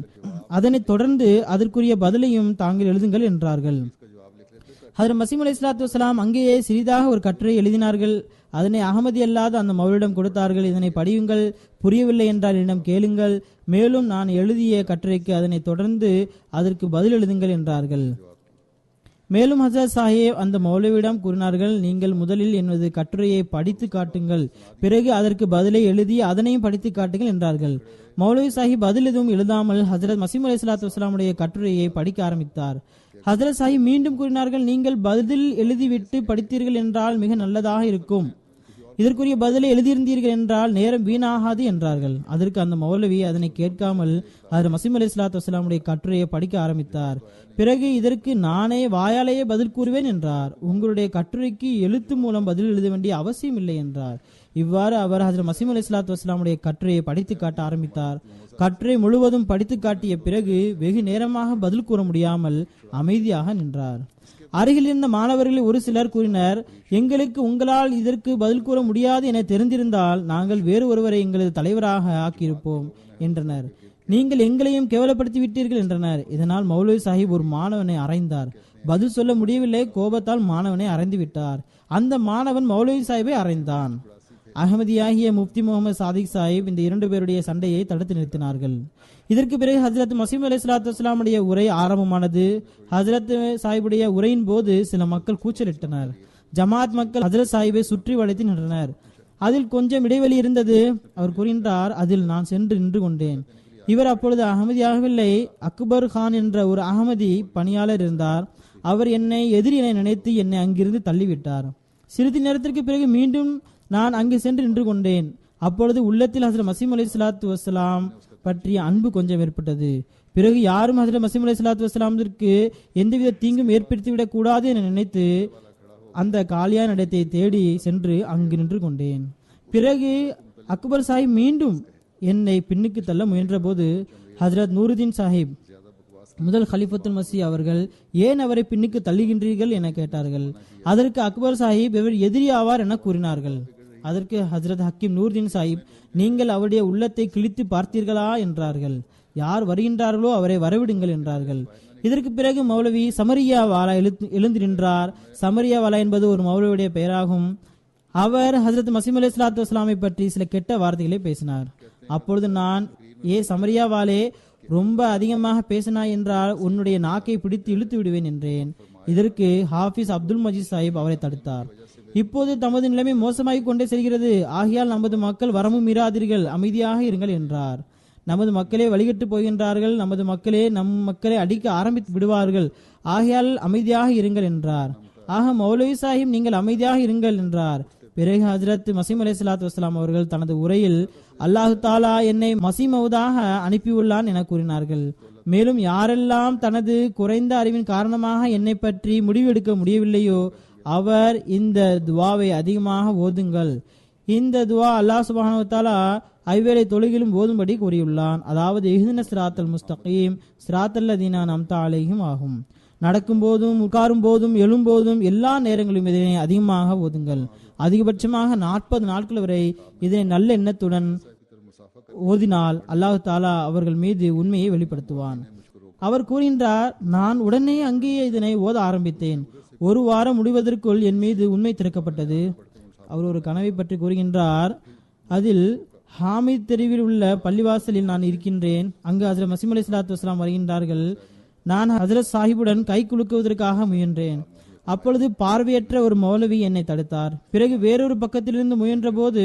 அதனைத் தொடர்ந்து அதற்குரிய பதிலையும் தாங்கள் எழுதுங்கள் என்றார்கள். ஹஜ்ரத் மசீஹ் அலைஹிஸ்ஸலாத்து வஸ்ஸலாம் அங்கேயே சிறிதாக ஒரு கட்டுரை எழுதினார்கள். அதனை அகமதி அல்லாத அந்த மௌலவியிடம் கொடுத்தார்கள். இதனை படியுங்கள், புரியவில்லை என்றால் என்னிடம் கேளுங்கள், மேலும் நான் எழுதிய கட்டுரைக்கு அதனை தொடர்ந்து அதற்கு பதில் எழுதுங்கள் என்றார்கள். மேலும் ஹஜ்ரத் சாஹிப் அந்த மௌலவியிடம் கூறினார்கள், நீங்கள் முதலில் எனது கட்டுரையை படித்து காட்டுங்கள், பிறகு அதற்கு பதிலை எழுதி அதனையும் படித்து காட்டுங்கள் என்றார்கள். மௌலவி சாஹிப் பதில் எதுவும் எழுதாமல் ஹஜ்ரத் மசீஹ் அலைஹிஸ்ஸலாத்து வஸ்ஸலாமுடைய கட்டுரையை படிக்க ஆரம்பித்தார். ஹஜ்ரத் சாஹிப் மீண்டும் கூறினார்கள், நீங்கள் பதில் எழுதிவிட்டு படித்தீர்கள் என்றால் மிக நல்லதாக இருக்கும், இதற்குரிய பதிலை எழுதியிருந்தீர்கள் என்றால் நேரம் வீணாகாது என்றார்கள். அதற்கு அந்த மௌலவி அதனை கேட்காமல் ஹஜ்ரத் மசீஹ் அலைஹிஸ்ஸலாத்து வஸ்ஸலாமுடைய கட்டுரையை படிக்க ஆரம்பித்தார். பிறகு இதற்கு நானே வாயாலேயே பதில் கூறுவேன் என்றார். உங்களுடைய கட்டுரைக்கு எழுத்து மூலம் பதில் எழுத வேண்டிய அவசியம் இல்லை என்றார். இவ்வாறு அவர் ஹஜ்ரத் மசீஹ் அலைஹிஸ்ஸலாத்து வஸ்ஸலாமுடைய கட்டுரையை படித்து காட்ட ஆரம்பித்தார். கட்டுரை முழுவதும் படித்து காட்டிய பிறகு வெகு நேரமாக பதில் கூற முடியாமல் அமைதியாக நின்றார். அருகில் இருந்த மாணவர்களில் ஒரு சிலர் கூறினர், எங்களுக்கு உங்களால் இதற்கு பதில் கூற முடியாது என தெரிந்திருந்தால் நாங்கள் வேறு ஒருவரை எங்களது தலைவராக ஆக்கியிருப்போம் என்றனர். நீங்கள் எங்களையும் கேவலப்படுத்தி விட்டீர்கள் என்றனர். இதனால் மௌலவி சாஹிப் ஒரு மாணவனை அறைந்தார். பதில் சொல்ல முடியவில்லை, கோபத்தால் மாணவனை அறைந்து விட்டார். அந்த மாணவன் மௌலவி சாஹிப்பை அறைந்தான். அகமதியாகிய முப்தி முகமது சாதிக் சாஹிப் இந்த இரண்டு பேருடைய சண்டையை தடுத்து நிறுத்தினார்கள். இதற்கு பிறகு ஹஜ்ரத் மசீஹ் அலைஹிஸ்ஸலாத்து வஸ்ஸலாமுடைய உரை ஆரம்பமானது. ஹஜ்ரத் சாஹிபுடைய உரையின் போது சில மக்கள் கூச்சலிட்டனர். ஜமாத் மக்கள் ஹஜ்ரத் சாஹிபை சுற்றி வளைத்து நின்றனர். அதில் கொஞ்சம் இடைவெளி இருந்தது. அவர் கூறுகின்றார், அதில் நான் சென்று நின்று கொண்டேன். இவர் அப்பொழுது அகமதியாகவில்லை, அக்பர் கான் என்ற ஒரு அகமதி பணியாளர் இருந்தார். அவர் என்னை எதிரி என நினைத்து என்னை அங்கிருந்து தள்ளிவிட்டார். சிறிது நேரத்திற்கு பிறகு மீண்டும் நான் அங்கு சென்று நின்று கொண்டேன். அப்பொழுது உள்ளத்தில் ஹஜ்ரத் மசீஹ் அலைஹிஸ்ஸலாத்து வஸ்ஸலாம் பற்றிய அன்பு கொஞ்சம் ஏற்பட்டது. பிறகு யாரும் ஹஜ்ரத் மசீஹ் அலைஹிஸ்ஸலாத்து வஸ்ஸலாமிற்கு எந்தவித தீங்கும் ஏற்படுத்திவிடக் கூடாது என நினைத்து அந்த காலியான இடத்தை தேடி சென்று அங்கு நின்று கொண்டேன். பிறகு அக்பர் சாஹிப் மீண்டும் என்னை பின்னுக்கு தள்ள முயன்ற போது ஹஜ்ரத் நூருதீன் சாஹிப் முதல் ஹலிஃபத்துல் மசீஹ் அவர்கள் ஏன் அவரை பின்னுக்கு தள்ளுகின்றீர்கள் என கேட்டார்கள். அதற்கு அக்பர் சாஹிப் இவர் எதிரி ஆவார் என கூறினார்கள். அதற்கு ஹஜ்ரத் ஹக்கீம் நூர்தீன் சாஹிப், நீங்கள் அவருடைய உள்ளத்தை கிழித்து பார்த்தீர்களா என்றார்கள். யார் வருகின்றார்களோ அவரை வரவிடுங்கள் என்றார்கள். இதற்கு பிறகு மௌலவி சமரியா வாலா எழுந்து நின்றார். சமரியா வாலா என்பது ஒரு மௌலவியுடைய பெயராகும். அவர் ஹஜ்ரத் மசீஹ் அலைஹிஸ்ஸலாத்து வஸ்ஸலாமை பற்றி சில கெட்ட வார்த்தைகளை பேசினார். அப்பொழுது நான், சமரியா வாலே, ரொம்ப அதிகமாக பேசினாய் என்றால் உன்னுடைய நாக்கை பிடித்து இழுத்து விடுவேன் என்றேன். இதற்கு ஹாஃபிஸ் அப்துல் மஜீத் சாஹிப் அவரை தடுத்தார். இப்போது தமது நிலைமை மோசமாகிக் கொண்டே செல்கிறது, ஆகையால் நமது மக்கள் வரமும் மீறாதீர்கள், அமைதியாக இருங்கள் என்றார். நமது மக்களே வழிகட்டு போகின்றார்கள், நமது மக்களே மக்களை அடிக்க ஆரம்பித்து விடுவார்கள், ஆகையால் அமைதியாக இருங்கள் என்றார். ஆக மௌலவி சாஹிப் நீங்கள் அமைதியாக இருங்கள் என்றார். பிறகு ஹஜ்ரத் மசீஹ் அலைஹிஸ்ஸலாத்து வஸ்ஸலாம் அவர்கள் தனது உரையில் அல்லாஹு தாலா என்னை மசீமவுதாக அனுப்பியுள்ளான் என கூறினார்கள். மேலும் யாரெல்லாம் தனது குறைந்த அறிவின் காரணமாக என்னை பற்றி முடிவெடுக்க முடியவில்லையோ அவர் இந்த துவாவை அதிகமாக ஓதுங்கள். இந்த துவா அல்லாஹ் சுப்ஹானஹு வ தஆலா ஐவேளை தொழுகிலும் ஓதும்படி கூறியுள்ளான். அதாவது இஹ்தினஸ் ஸிராத்தல் முஸ்தகீம் ஸிராத்தல் லதீன அன்அம்த அலைஹிம் ஆகும். நடக்கும் போதும் உட்காரும் போதும் எழும்போதும் எல்லா நேரங்களிலும் இதனை அதிகமாக ஓதுங்கள். அதிகபட்சமாக 40 நாட்கள் வரை இதனை நல்ல எண்ணத்துடன் ஓதினால் அல்லாஹ் தாலா அவர்கள் மீது உண்மையை வெளிப்படுத்துவான். அவர் கூறுகின்றார், நான் உடனே அங்கேயே இதனை ஓத ஆரம்பித்தேன். ஒரு வாரம் முடிவதற்குள் என் மீது உண்மை திறக்கப்பட்டது. அவர் ஒரு கனவை பற்றி கூறுகின்றார். அதில் ஹாமித் தெருவில் உள்ள பள்ளிவாசலில் நான் இருக்கின்றேன். அங்கு ஹஜ்ரத் மசீஹ் அலைஹிஸ்ஸலாத்து வஸ்ஸலாம் வருகின்றார்கள். நான் ஹஜ்ரத் சாஹிபுடன் கை குலுக்குவதற்காக முயன்றேன். அப்பொழுது பார்வையற்ற ஒரு மௌலவி என்னை தடுத்தார். பிறகு வேறொரு பக்கத்திலிருந்து முயன்ற போது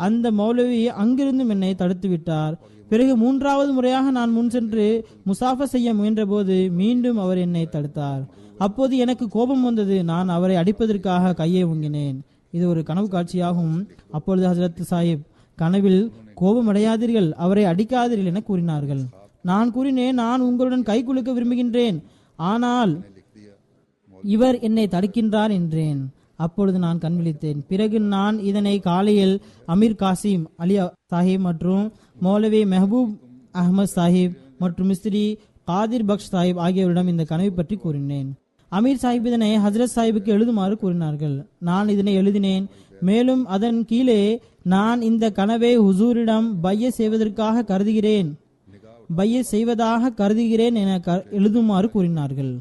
அந்த மௌலவி அங்கிருந்தும் என்னை தடுத்து விட்டார். பிறகு 3வது முறையாக நான் முன் சென்று முசாஃபா செய்ய முயன்ற போது மீண்டும் அவர் என்னை தடுத்தார். அப்போது எனக்கு கோபம் வந்தது. நான் அவரை அடிப்பதற்காக கையை ஓங்கினேன். இது ஒரு கனவு காட்சியாகும். அப்பொழுது ஹஜ்ரத் சாஹிப் கனவில் கோபம் அடையாதீர்கள், அவரை அடிக்காதீர்கள் என கூறினார்கள். நான் கூறினேன், நான் உங்களுடன் கை குலுக்க விரும்புகின்றேன், ஆனால் இவர் என்னை தடுக்கின்றார் என்றேன். அப்பொழுது நான் கண் விழித்தேன். பிறகு நான் இதனை காலையில் அமீர் காசிம் அலி சாஹிப் மற்றும் மௌலவி மெஹபூப் அஹமது சாஹிப் மற்றும் மிஸ்ரி காதிர் பக்ஷ் சாஹிப் ஆகியோரிடம் இந்த கனவை பற்றி கூறினேன். அமீர் சாஹிப் இதனை ஹஜ்ரத் சாஹிபுக்கு எழுதுமாறு கூறினார்கள். நான் இதனை எழுதினேன். மேலும் அதன் கீழே நான் இந்த கனவை ஹுசூரிடம் பைய செய்வதாக கருதுகிறேன் என எழுதுமாறு கூறினார்கள்.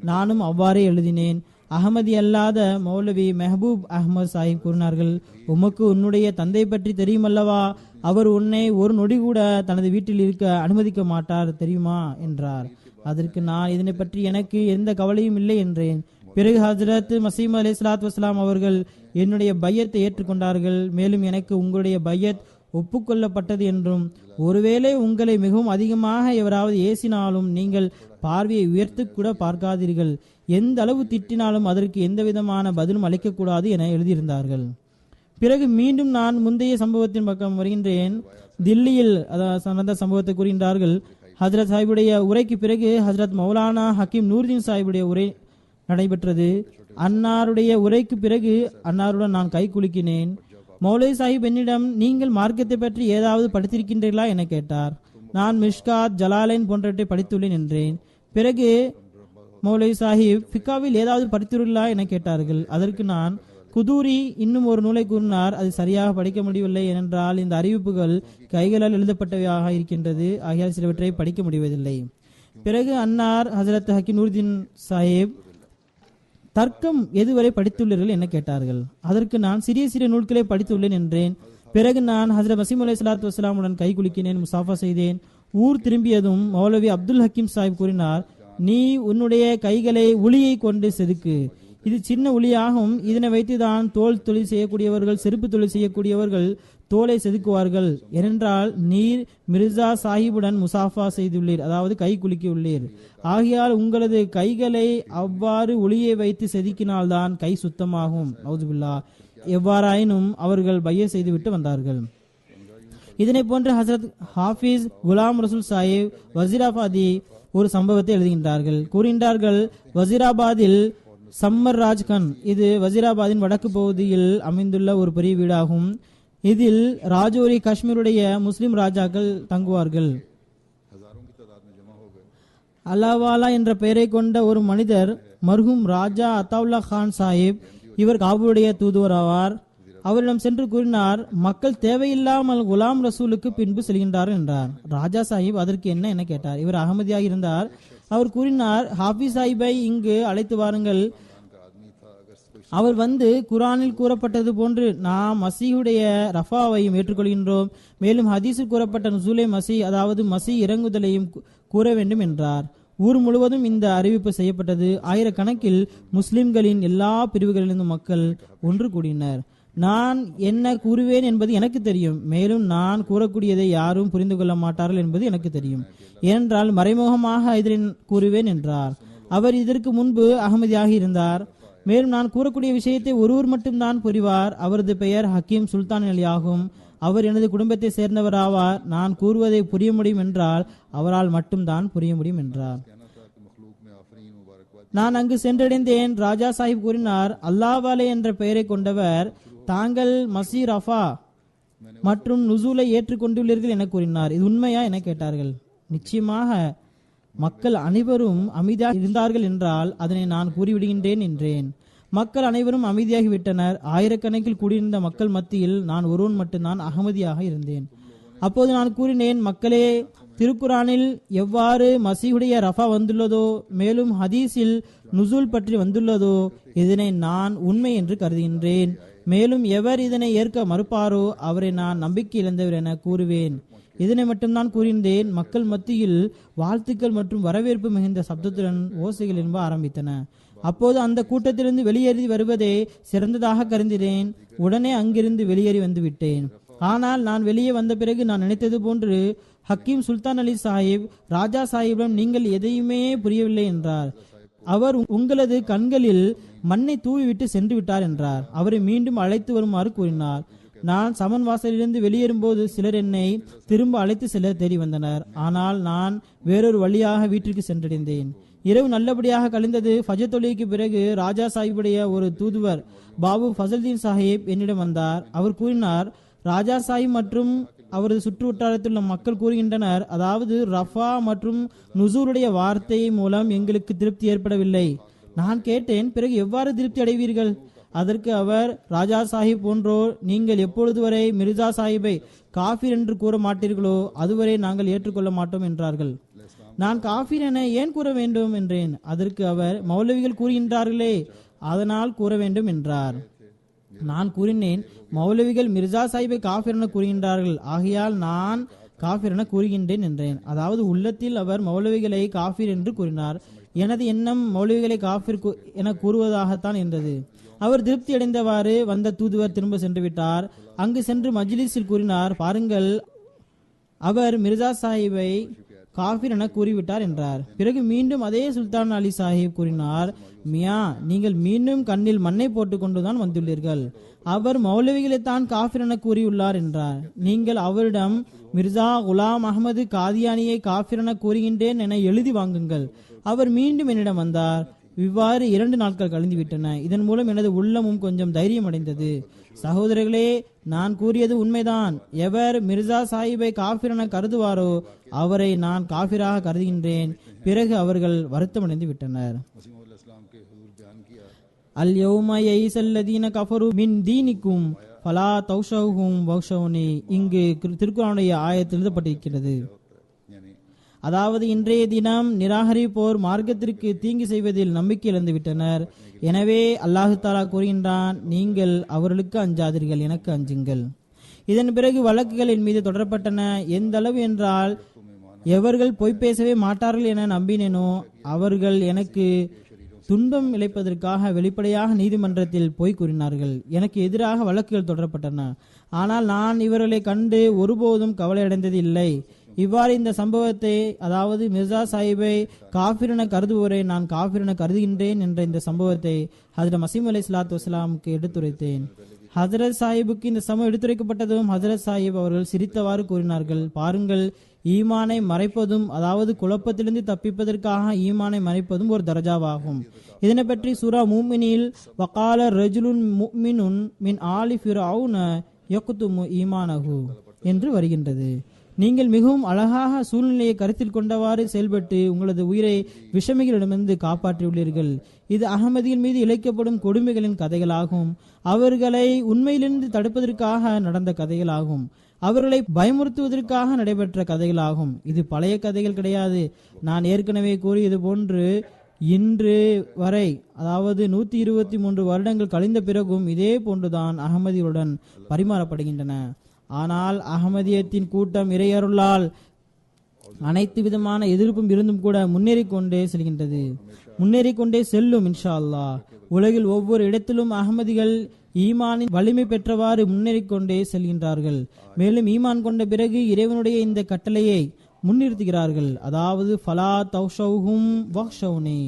நானும் அவ்வாறே எழுதினேன். அகமதி அல்லாத மௌலவி மெஹபூப் அஹ்மத் சாஹிப் கூறினார்கள், உமக்கு உன்னுடைய தந்தை பற்றி தெரியுமல்லவா? அவர் உன்னை ஒரு நொடி கூட தனது வீட்டில் இருக்க அனுமதிக்க மாட்டார் தெரியுமா என்றார். அதற்கு நான் இதனை பற்றி எனக்கு எந்த கவலையும் இல்லை என்றேன். பிறகு ஹஜ்ரத் மசீம் அலைஹிஸ்ஸலாத்து வஸ்ஸலாம் அவர்கள் என்னுடைய பையத்தை ஏற்றுக்கொண்டார்கள். மேலும் எனக்கு உங்களுடைய பையத் ஒப்புக்கொள்ளப்பட்டது என்றும், ஒருவேளை உங்களை மிகவும் அதிகமாக எவராவது ஏசினாலும் நீங்கள் பார்வையை உயர்த்து கூட பார்க்காதீர்கள், எந்த அளவு திட்டினாலும் அதற்கு எந்த விதமான பதிலும் அளிக்கக்கூடாது என எழுதியிருந்தார்கள். பிறகு மீண்டும் நான் முந்தைய சம்பவத்தின் பக்கம் வருகின்றேன். தில்லியில் நடந்த சம்பவத்தை கூறுகின்றார்கள். ஹஜ்ரத் சாஹிபுடைய உரைக்கு பிறகு ஹஜ்ரத் மௌலானா ஹக்கீம் நூர்தீன் சாஹிபுடைய உரை நடைபெற்றது. அன்னாருடைய உரைக்கு பிறகு அன்னாருடன் நான் கை குலுக்கினேன். மௌலவி சாஹிப் என்னிடம், நீங்கள் மார்க்கத்தை பற்றி ஏதாவது படித்திருக்கின்றீர்களா என கேட்டார். நான் மிஷ்காத், ஜலாலைன் போன்றவற்றை படித்துள்ளேன் என்றேன். பிறகு மௌலவி சாஹிப் ஃபிகாவில் ஏதாவது படித்துள்ளா என கேட்டார்கள். அதற்கு நான் குதூரி இன்னும் ஒரு நூலை கூறினார். அது சரியாக படிக்க முடியவில்லை, ஏனென்றால் இந்த அறிவிப்புகள் கைகளால் எழுதப்பட்டவையாக இருக்கின்றது, ஆகியால் சிலவற்றை படிக்க முடிவதில்லை. பிறகு அன்னார் ஹஜரத் ஹக்கீம் நூர்தீன் சாஹிப் தர்க்கம் எதுவரை படித்துள்ளீர்கள் என கேட்டார்கள். அதற்கு நான் சிறிய சிறிய நூல்களை படித்துள்ளேன் என்றேன். பிறகு நான் ஹஜ்ரத் மசீம் அலைஹிஸ்ஸலாத்து வஸ்ஸலாமுடன் கை குலுக்கினேன், முசாஃபா செய்தேன். ஊர் திரும்பியதும் மௌலவி அப்துல் ஹக்கீம் சாஹிப் கூறினார், நீ உன்னுடைய கைகளை உளியை கொண்டு செதுக்கு. இது சின்ன உளியாகும். இதனை வைத்துதான் தோல் தொழில் செய்யக்கூடியவர்கள், செருப்பு தொழில் செய்யக்கூடியவர்கள் தோலை செதுக்குவார்கள். ஏனென்றால் நீர் மிர்சா சாஹிபுடன் முசாஃபா செய்துள்ளீர், அதாவது கை குலுக்கியுள்ளீர். ஆகையால் உங்களது கைகளை அவ்வாறு ஒளியை வைத்து செதுக்கினால்தான் கை சுத்தமாகும். நவுதுபில்லா. எவ்வாறாயினும் அவர்கள் பைய செய்துவிட்டு வந்தார்கள். இதனை போன்று ஹசரத் ஹாஃபிஸ் குலாம் ரசூல் சாஹிப் வசீராபாதி ஒரு சம்பவத்தை எழுதுகின்றார்கள். கூறுகின்றார்கள், வசீராபாதில் சம்மர் ராஜ்கன், இது வசீராபாதின் வடக்கு பகுதியில் அமைந்துள்ள ஒரு பெரிய வீடாகும். இதில் ராஜோரி காஷ்மீருடைய முஸ்லிம் ராஜாக்கள் தங்குவார்கள். அல்லாவாலா என்ற பெயரை கொண்ட ஒரு மனிதர் மர்ஹூம் ராஜா அத்தாவுல்லா கான் சாஹிப், இவர் காபூலுடைய தூதுவர் ஆவார். அவரிடம் சென்று கூறினார், மக்கள் தேவையில்லாமல் குலாம் ரசூலுக்கு பின்பு செல்கின்றார் என்றார். ராஜா சாஹிப் அதற்கு என்ன என கேட்டார். இவர் அகமதியாக இருந்தார். அவர் கூறினார், ஹாஃபிஸ் சாஹிபை இங்கு அழைத்து வாருங்கள். அவர் வந்து குரானில் கூறப்பட்டது போன்று நாம் மசீஹுடைய ரஃபாவையும் ஏற்றுக்கொள்கின்றோம், மேலும் ஹதீஸில் கூறப்பட்ட நுசூலை மசி, அதாவது மசி இறங்குதலையும் கூற வேண்டும் என்றார். ஊர் முழுவதும் இந்த அறிவிப்பு செய்யப்பட்டது. ஆயிரக்கணக்கில் முஸ்லிம்களின் எல்லா பிரிவுகளிலிருந்தும் மக்கள் ஒன்று கூடினர். நான் என்ன கூறுவேன் என்பது எனக்கு தெரியும், மேலும் நான் கூறக்கூடியதை யாரும் புரிந்து கொள்ள மாட்டார்கள் என்பது எனக்கு தெரியும், ஏனென்றால் மறைமுகமாக இதனை கூறுவேன் என்றார். அவர் இதற்கு முன்பு அகமதியாக இருந்தார். மேலும் நான் கூறக்கூடிய விஷயத்தை ஒருவர் மட்டும்தான் புரிவார். அவரது பெயர் ஹக்கீம் சுல்தான் அலி ஆகும். அவர் எனது குடும்பத்தை சேர்ந்தவர் ஆவார். நான் கூறுவதை புரிய முடியும் என்றால் அவரால் மட்டும்தான் புரிய முடியும் என்றார். நான் அங்கு சென்றடைந்தேன். ராஜா சாஹிப் கூறினார், அல்லாஹ்வாலே என்ற பெயரை கொண்டவர், தாங்கள் மசி ரஃபா மற்றும் நுசூலை ஏற்றுக்கொண்டுள்ளீர்கள் என கூறினார். இது உண்மையா என கேட்டார்கள். நிச்சயமாக மக்கள் அனைவரும் அமைதியாக இருந்தார்கள் என்றால் அதனை நான் கூறிவிடுகின்றேன் என்றேன். மக்கள் அனைவரும் அமைதியாகிவிட்டனர். ஆயிரக்கணக்கில் கூடியிருந்த மக்கள் மத்தியில் நான் ஒருவன் மட்டும்தான் அகமதியாக இருந்தேன். அப்போது நான் கூறினேன், மக்களே, திருக்குரானில் எவ்வாறு மசீஹுடைய ரஃபா வந்துள்ளதோ, மேலும் ஹதீஸில் நுசூல் பற்றி வந்துள்ளதோ, இதனை நான் உண்மை என்று கருதுகின்றேன். மேலும் எவர் இதனை ஏற்க மறுப்பாரோ அவரை நான் நம்பிக்கை இழந்தவர் என கூறுவேன். இதனை மட்டும்தான் கூறியிருந்தேன். மக்கள் மத்தியில் வாழ்த்துக்கள் மற்றும் வரவேற்பு மிகுந்த சப்தத்துடன் ஓசைகள் என்ப ஆரம்பித்தன. அப்போது அந்த கூட்டத்திலிருந்து வெளியேறி வருவதே சிறந்ததாக கருதினேன். உடனே அங்கிருந்து வெளியேறி வந்து விட்டேன். ஆனால் நான் வெளியே வந்த பிறகு நான் நினைத்தது போன்று ஹக்கீம் சுல்தான் அலி சாஹிப் ராஜா சாஹிபிடம் நீங்கள் எதையுமே புரியவில்லை என்றார். அவர் உங்களது கண்களில் மண்ணை தூவிவிட்டு சென்று விட்டார் என்றார். அவரை மீண்டும் அழைத்து வருமாறு கூறினார். நான் சமன் வாசலிலிருந்து வெளியேறும் போது சிலர் என்னை திரும்ப அழைத்து செல்ல தேடி வந்தனர். ஆனால் நான் வேறொரு வழியாக வீட்டிற்கு சென்றடைந்தேன். இரவு நல்லபடியாக கழிந்தது. ஃபஜர் தொழுகைக்கு பிறகு ராஜா சாஹிபுடைய ஒரு தூதுவர் பாபு ஃபசல்தீன் சாஹிப் என்னிடம் வந்தார். அவர் கூறினார், ராஜா சாஹிப் மற்றும் அவரது சுற்று வட்டாரத்தில் உள்ள மக்கள் கூறுகின்றனர், அதாவது ரஃபா மற்றும் நுசூருடைய வார்த்தை மூலம் எங்களுக்கு திருப்தி ஏற்படவில்லை. நான் கேட்டேன், பிறகு எவ்வாறு திருப்தி அடைவீர்கள்? அதற்கு அவர், ராஜா சாஹிப் போன்றோர் நீங்கள் எப்பொழுது வரை மிர்சா சாஹிபை காஃபிர் என்று கூற மாட்டீர்களோ அதுவரை நாங்கள் ஏற்றுக்கொள்ள மாட்டோம் என்றார்கள். நான் காஃபிர் என ஏன் கூற வேண்டும் என்றேன். அதற்கு அவர், மௌலவிகள் கூறுகின்றார்களே அதனால் கூற வேண்டும் என்றார். நான் கூறினேன், மௌலவிகள் மிர்சா சாஹிபை காஃபிர் என கூறுகின்றார்கள், ஆகையால் நான் காஃபிர் என கூறுகின்றேன் என்றேன். அதாவது உள்ளத்தில் அவர் மௌலவிகளை காஃபிர் என்று கூறினார். எனது எண்ணம் மௌலவிகளை காஃபிர் என கூறுவதாகத்தான் இருந்தது. அவர் திருப்தி அடைந்தவாறு வந்த தூதுவர் திரும்ப சென்று விட்டார். அங்கு சென்று மஜ்லிஸில் கூறினார், பாருங்கள், அவர் மிர்சா சாஹிபை காஃபிர் என கூறிவிட்டார் என்றார். பிறகு மீண்டும் அதே சுல்தான் அலி சாஹிப் கூறினார், மியா, நீங்கள் மீண்டும் கண்ணில் மண்ணை போட்டுக் கொண்டுதான் வந்துள்ளீர்கள். அவர் மௌலவிகளைத்தான் காஃபிர் என கூறியுள்ளார் என்றார். நீங்கள் அவரிடம் மிர்சா குலாம் அகமது காதியானியை காஃபிர் என கூறுகின்றேன் என எழுதி வாங்குங்கள். அவர் மீண்டும் என்னிடம் வந்தார். இவ்வாறு 2 நாட்கள் கழிந்துவிட்டன. இதன் மூலம் எனது உள்ளமும் கொஞ்சம் தைரியம் அடைந்தது. சகோதரர்களே, நான் கூறியது உண்மைதான். எவர் மிர்சா சாஹிபை காஃபிர் என கருதுவாரோ அவரை நான் காஃபிராக கருதுகின்றேன். பிறகு அவர்கள் வருத்தமடைந்து விட்டனர். அல் யௌம யைஸல்லதீன கஃபரு மின் தீனிக்கும் ஃபலா தௌஷவுஹும் வௌஷவுனி. இங்கு திருக்குர்ஆனுடைய ஆயத்தில் எழுதப்பட்டிருக்கிறது. அதாவது இன்றைய தினம் நிராகரிப்போர் மார்க்கத்திற்கு தீங்கு செய்வதில் நம்பிக்கை இழந்து விட்டனர். எனவே அல்லாஹு தாலா கூறுகின்றான், நீங்கள் அவர்களுக்கு அஞ்சாதீர்கள், எனக்கு அஞ்சுங்கள். இதன் பிறகு வழக்குகள் என் மீது தொடரப்பட்டன. எந்த அளவு என்றால், எவர்கள் பொய் பேசவே மாட்டார்கள் என நம்பினேனோ அவர்கள் எனக்கு துன்பம் இழைப்பதற்காக வெளிப்படையாக நீதிமன்றத்தில் பொய் கூறினார்கள். எனக்கு எதிராக வழக்குகள் தொடரப்பட்டன. ஆனால் நான் இவர்களை கண்டு ஒருபோதும் கவலையடைந்தது இல்லை. இவ்வாறு இந்த சம்பவத்தை, அதாவது மிர்சா சாஹிபை காஃபிர் என கருதுவோரை நான் காஃபிர் என கருதுகின்றேன் என்ற இந்த சம்பவத்தை ஹஜ்ரத் மசீம் அலைஹிஸ்ஸலாத்து வஸ்ஸலாமுக்கு எடுத்துரைத்தேன். ஹஜ்ரத் சாஹிபுக்கு இந்த சம்பவம் எடுத்துரைக்கப்பட்டதும் ஹஜ்ரத் சாஹிப் அவர்கள் சிரித்தவாறு கூறினார்கள், பாருங்கள், ஈமானை மறைப்பதும், அதாவது குழப்பத்திலிருந்து தப்பிப்பதற்காக ஈமானை மறைப்பதும் ஒரு தரஜாவாகும். இதனை பற்றி சூரா மூமினில் வகால ரஜுலுன் முஃமினுன் மின் ஆலி ஃபிரௌன யக்துமு ஈமானஹு என்று வருகின்றது. நீங்கள் மிகவும் அழகாக சூழ்நிலையை கருத்தில் கொண்டவாறு செயல்பட்டு உங்களது உயிரை விஷமிகளிடமிருந்து காப்பாற்றியுள்ளீர்கள். இது அகமதியின் மீது இழைக்கப்படும் கொடுமைகளின் கதைகளாகும். அவர்களை உண்மையிலிருந்து தடுப்பதற்காக நடந்த கதைகளாகும். அவர்களை பயமுறுத்துவதற்காக நடைபெற்ற கதைகளாகும். இது பழைய கதைகள் கிடையாது. நான் ஏற்கனவே கூறியது போன்று இன்று வரை, அதாவது 123 வருடங்கள் கழிந்த பிறகும் இதே போன்றுதான் அகமதியுடன் பரிமாறப்படுகின்றன. ஆனால் அகமதியத்தின் கூட்டம் இறையருளால் அனைத்து விதமான எதிர்ப்பும் இருந்தும் கூட முன்னேறிக்கொண்டே செல்கின்றது, முன்னேறிக்கொண்டே செல்லும் இன்ஷா அல்லாஹ். உலகில் ஒவ்வொரு இடத்திலும் அகமதிகள் ஈமானின் வலிமை பெற்றவாறு முன்னேறிக்கொண்டே செல்கின்றார்கள். மேலும் ஈமான் கொண்ட பிறகு இறைவனுடைய இந்த கட்டளையை முன்னிறுத்துகிறார்கள். அதாவது ஃபலா தௌஷவுஹும் வஹ்ஷவுனி.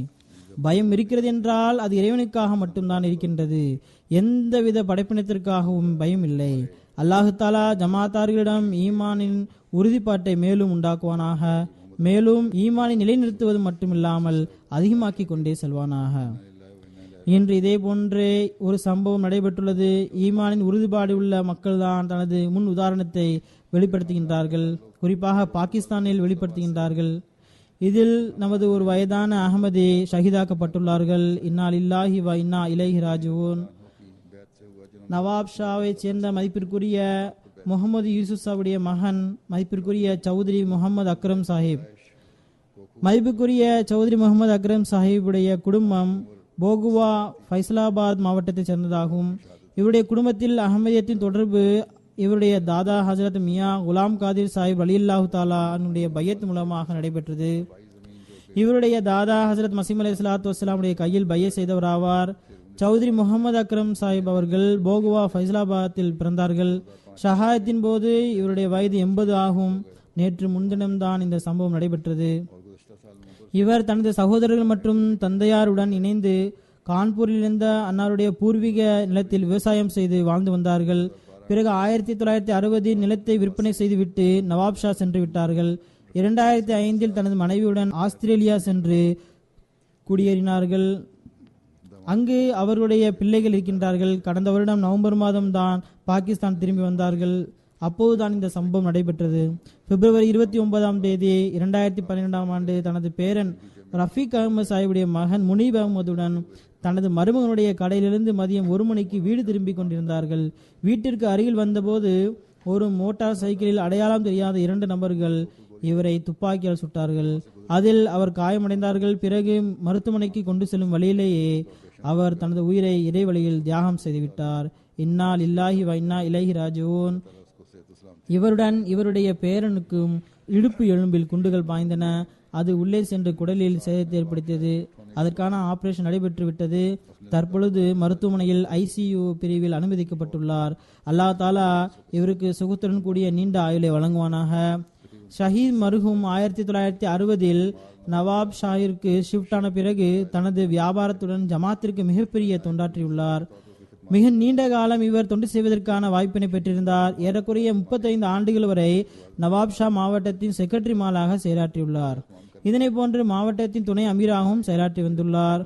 பயம் இருக்கிறது என்றால் அது இறைவனுக்காக மட்டும்தான் இருக்கின்றது. எந்தவித படைப்பினத்திற்காகவும் பயம் இல்லை. அல்லாஹு தாலா ஜமாத்தார்களிடம் ஈமானின் உறுதிப்பாட்டை மேலும் உண்டாக்குவானாக. மேலும் ஈமானை நிலைநிறுத்துவது மட்டுமில்லாமல் அதிகமாக்கி கொண்டே செல்வானாக. இன்று இதே போன்றே ஒரு சம்பவம் நடைபெற்றுள்ளது. ஈமானின் உறுதிப்பாடு உள்ள மக்கள் தான் தனது முன் உதாரணத்தை வெளிப்படுத்துகின்றார்கள். குறிப்பாக பாகிஸ்தானில் வெளிப்படுத்துகின்றார்கள். இதில் நமது ஒரு வயதான அகமதி ஷஹீதாக்கப்பட்டுள்ளார்கள். இன்னா லில்லாஹி வ இன்னா இலைஹி ராஜிஊன். நவாப் ஷாவை சேர்ந்த மதிப்பிற்குரிய முகமது யூசுப் சாவுடைய மகன் மதிப்பிற்குரிய சௌத்ரி முகமது அக்ரம் சாஹிப். மதிப்புக்குரிய சௌத்ரி முகமது அக்ரம் சாஹிபுடைய குடும்பம் போகுவா ஃபைசலாபாத் மாவட்டத்தை சேர்ந்ததாகும். இவருடைய குடும்பத்தில் அகமதியத்தின் தொடர்பு இவருடைய தாதா ஹஜரத் மியா குலாம் காதிர் சாஹிப் ரலியல்லாஹு தஆலா அன்னுடைய பையத் மூலமாக நடைபெற்றது. இவருடைய தாதா ஹஜரத் மசீம் அலைஹிஸ்ஸலாத்து வஸ்ஸலாமுடைய கையில் பையத் செய்தவராவார். சௌத்ரி முகமது அக்ரம் சாஹிப் அவர்கள் போகுவா ஃபைசலாபாத்தில் பிறந்தார்கள். ஷஹாயத்தின் போது இவருடைய வயது 80 ஆகும். நேற்று முன்தினம்தான் இந்த சம்பவம் நடைபெற்றது. இவர் தனது சகோதரர்கள் மற்றும் தந்தையாருடன் இணைந்து கான்பூரில் இருந்த அன்னாருடைய பூர்வீக நிலத்தில் விவசாயம் செய்து வாழ்ந்து வந்தார்கள். பிறகு 1960 நிலத்தை விற்பனை செய்துவிட்டு நவாப் ஷா சென்று விட்டார்கள். 2005 தனது மனைவியுடன் ஆஸ்திரேலியா சென்று குடியேறினார்கள். அங்கு அவர்களுடைய பிள்ளைகள் இருக்கின்றார்கள். கடந்த வருடம் நவம்பர் மாதம் தான் பாகிஸ்தான் திரும்பி வந்தார்கள். அப்போதுதான் இந்த சம்பவம் நடைபெற்றது. பிப்ரவரி 29 2012 ஆண்டு தனது பேரன் ரஃபீக் அகமது சாஹிபுடைய மகன் முனீப் அகமதுடன் தனது மருமகனுடைய கடையிலிருந்து மதியம் 1 மணிக்கு வீடு திரும்பிக் கொண்டிருந்தார்கள். வீட்டிற்கு அருகில் வந்தபோது ஒரு மோட்டார் சைக்கிளில் அடையாளம் தெரியாத 2 நபர்கள் இவரை துப்பாக்கியால் சுட்டார்கள். அதில் அவர் காயமடைந்தார்கள். பிறகு மருத்துவமனைக்கு கொண்டு செல்லும் வழியிலேயே அவர் தனது உயிரை இறைவழியில் தியாகம் செய்துவிட்டார். இன்னா லில்லாஹி வ இன்னா இலைஹி ராஜிஊன். இவருடன் இவருடைய பேரனுக்கும் இடுப்பு எலும்பில் குண்டுகள் பாய்ந்தன. அது உள்ளே சென்று குடலில் சேதத்தை ஏற்படுத்தியது. அதற்கான ஆபரேஷன் நடைபெற்று விட்டது. தற்பொழுது மருத்துவமனையில் ஐசியு பிரிவில் அனுமதிக்கப்பட்டுள்ளார். அல்லாஹ் தாலா இவருக்கு சுகத்துடன் கூடிய நீண்ட ஆயுளை வழங்குவானாக. ஷஹீத் மர்ஹூம் 1960 நவாப் ஷாயிற்கு ஷிஃப்ட் ஆன பிறகு தனது வியாபாரத்துடன் ஜமாத்திற்கு மிகப்பெரிய தொண்டாற்றியுள்ளார். மிக நீண்ட காலம் இவர் தொண்டு செய்வதற்கான வாய்ப்பினை பெற்றிருந்தார். ஏறக்குறைய 35 ஆண்டுகள் வரை நவாப் ஷா மாவட்டத்தின் செக்ரட்டரி மாலாக செயலாற்றியுள்ளார். இதனை போன்று மாவட்டத்தின் துணை அமீராகவும் செயலாற்றி வந்துள்ளார்.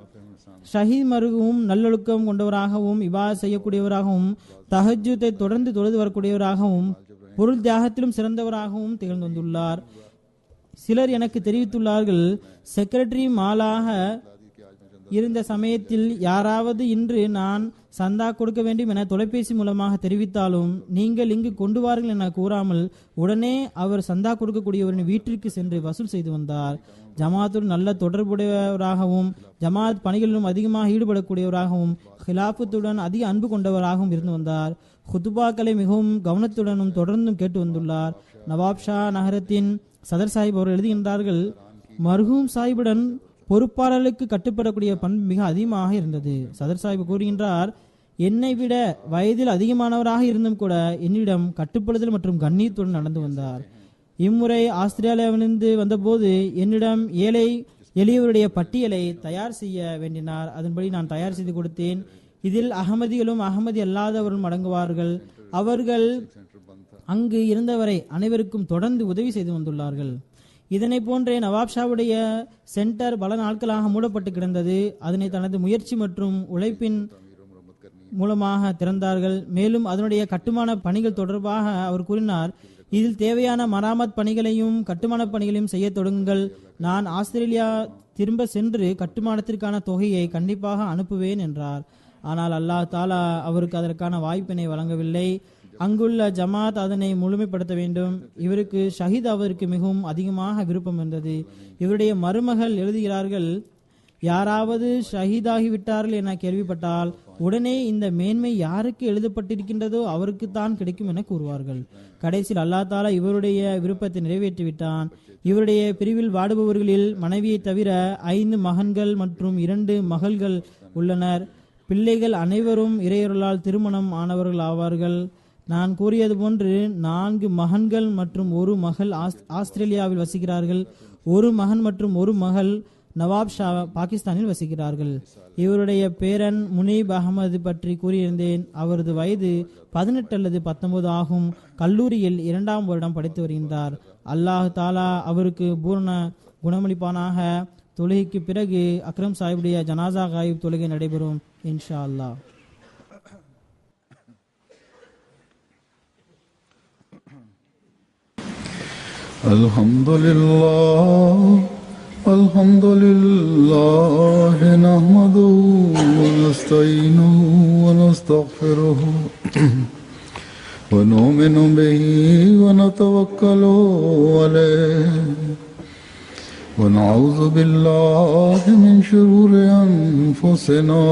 ஷஹீத் மர்ஹூம் நல்லொழுக்கம் கொண்டவராகவும் இபாதத் செய்யக்கூடியவராகவும் தஹஜ்ஜுதை தொடர்ந்து தொழுது வரக்கூடியவராகவும் பொருள் தியாகத்திலும் சிறந்தவராகவும் திகழ்ந்து வந்துள்ளார். சிலர் எனக்கு தெரிவித்துள்ளார்கள், செக்ரட்டரி மாலாக இருந்த சமயத்தில் யாராவது இன்று நான் சந்தா கொடுக்க வேண்டும் என தொலைபேசி மூலமாக தெரிவித்தாலும் நீங்கள் இங்கு கொண்டு வாருங்கள் என கூறாமல் உடனே அவர் சந்தா கொடுக்கக்கூடியவரின் வீட்டிற்கு சென்று வசூல் செய்து வந்தார். ஜமாத்துடன் நல்ல தொடர்புடையவராகவும் ஜமாத் பணிகளிலும் அதிகமாக ஈடுபடக்கூடியவராகவும் ஹிலாபத்துடன் அதிக அன்பு கொண்டவராகவும் இருந்து வந்தார். ஹுதுபாக்களை மிகவும் கவனத்துடனும் தொடர்ந்தும் கேட்டு வந்துள்ளார். நவாப் ஷா நகரத்தின் சதர் சாஹிப் அவர்கள் எழுதுகின்றார்கள், மர்ஹூம் சாஹிபுடன் பொறுப்பாளர்களுக்கு கட்டுப்படக்கூடிய பண்பு மிக அதிகமாக இருந்தது. சதர் சாஹிப் கூறுகின்றார், என்னை விட வயதில் அதிகமானவராக இருந்தும் கூட என்னிடம் கட்டுப்படுதல் மற்றும் கண்ணியத்துடன் நடந்து வந்தார். இம்முறை ஆஸ்திரேலியாவிலிருந்து வந்தபோது என்னிடம் எளியவருடைய பட்டியலை தயார் செய்ய வேண்டினார். அதன்படி நான் தயார் செய்து கொடுத்தேன். இதில் அகமதிகளும் அகமதி அல்லாதவரும் அடங்குவார்கள். அவர்கள் அங்கு இருந்தவரை அனைவருக்கும் தொடர்ந்து உதவி செய்து வந்துள்ளார்கள். இதனை போன்றே நவாப் ஷாவுடைய சென்டர் பல நாட்களாக மூடப்பட்டு கிடந்தது. அதனை தனது முயற்சி மற்றும் உழைப்பின் மூலமாக திறந்தார்கள். மேலும் அதனுடைய கட்டுமான பணிகள் தொடர்பாக அவர் கூறினார், இதில் தேவையான மராமத் பணிகளையும் கட்டுமான பணிகளையும் செய்ய தொடங்குங்கள். நான் ஆஸ்திரேலியா திரும்ப சென்று கட்டுமானத்திற்கான தொகையை கண்டிப்பாக அனுப்புவேன் என்றார். ஆனால் அல்லாஹ் தாலா அவருக்கு அதற்கான வாய்ப்பினை வழங்கவில்லை. அங்குள்ள ஜமாத் அதனை முழுமைப்படுத்த வேண்டும். இவருக்கு ஷஹீத் ஆவதற்கு மிகவும் அதிகமாக விருப்பம் இருந்தது. இவருடைய மருமகள் எழுதுகிறார்கள், யாராவது ஷஹீதாகிவிட்டார்கள் என கேள்விப்பட்டால் உடனே இந்த மேன்மை யாருக்கு எழுதப்பட்டிருக்கின்றதோ அவருக்கு தான் கிடைக்கும் என கூறுவார்கள். கடைசியில் அல்லாஹ் தாலா இவருடைய விருப்பத்தை நிறைவேற்றிவிட்டான். இவருடைய பிரிவில் வாடுபவர்களில் மனைவியை தவிர 5 மகன்கள் மற்றும் 2 மகள்கள் உள்ளனர். பிள்ளைகள் அனைவரும் இறையொருளால் திருமணம் ஆனவர்கள் ஆவார்கள். நான் கூறியது போன்று 4 மகன்கள் மற்றும் 1 மகள் ஆஸ்திரேலியாவில் வசிக்கிறார்கள். 1 மகன் மற்றும் 1 மகள் நவாப் ஷா பாகிஸ்தானில் வசிக்கிறார்கள். இவருடைய பேரன் முனீப் அகமது பற்றி கூறியிருந்தேன். அவரது வயது 18 அல்லது 19 ஆகும். கல்லூரியில் 2ஆம் வருடம் படித்து வருகின்றார். அல்லாஹ் தாலா அவருக்கு பூர்ண குணமளிப்பானாக. தொழுகைக்கு பிறகு அக்ரம் சாஹிபுடைய ஜனாசா காயிப் தொழுகை நடைபெறும் இன்ஷா அல்லாஹ். Alhamdulillah nahmaduhu wa nasta'inuhu wa nastaghfiruhu wa nu'minu bihi wa natawakkalu alayhi wa na'udhu billahi min shururi anfusina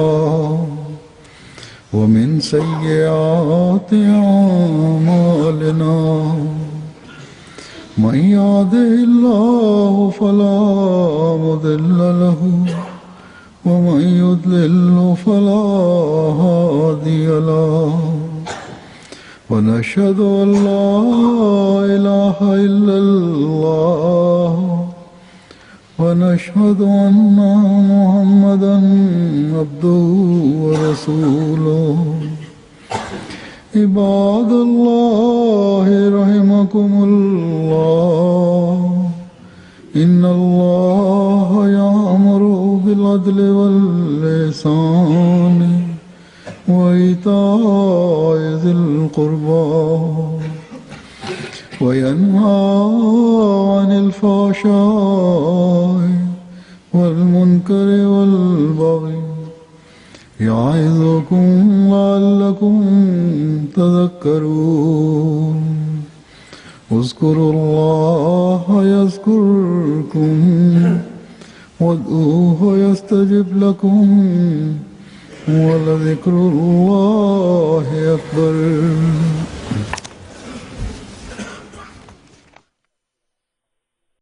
wa min sayyiati a'malina. من يهده الله فلا مضل له ومن يضلل فلا هادي له ونشهد أن لا إله إلا الله ونشهد أن محمدا عبده ورسوله. عباد الله رحمكم الله إن الله يأمر بالعدل والإحسان وإيتاء ذي القربى وينهى عن الفحشاء والمنكر والبغي يعظكم لعلكم تذكرون. اذكروا الله يذكركم وادعوه يستجب لكم ولذكر الله أكبر.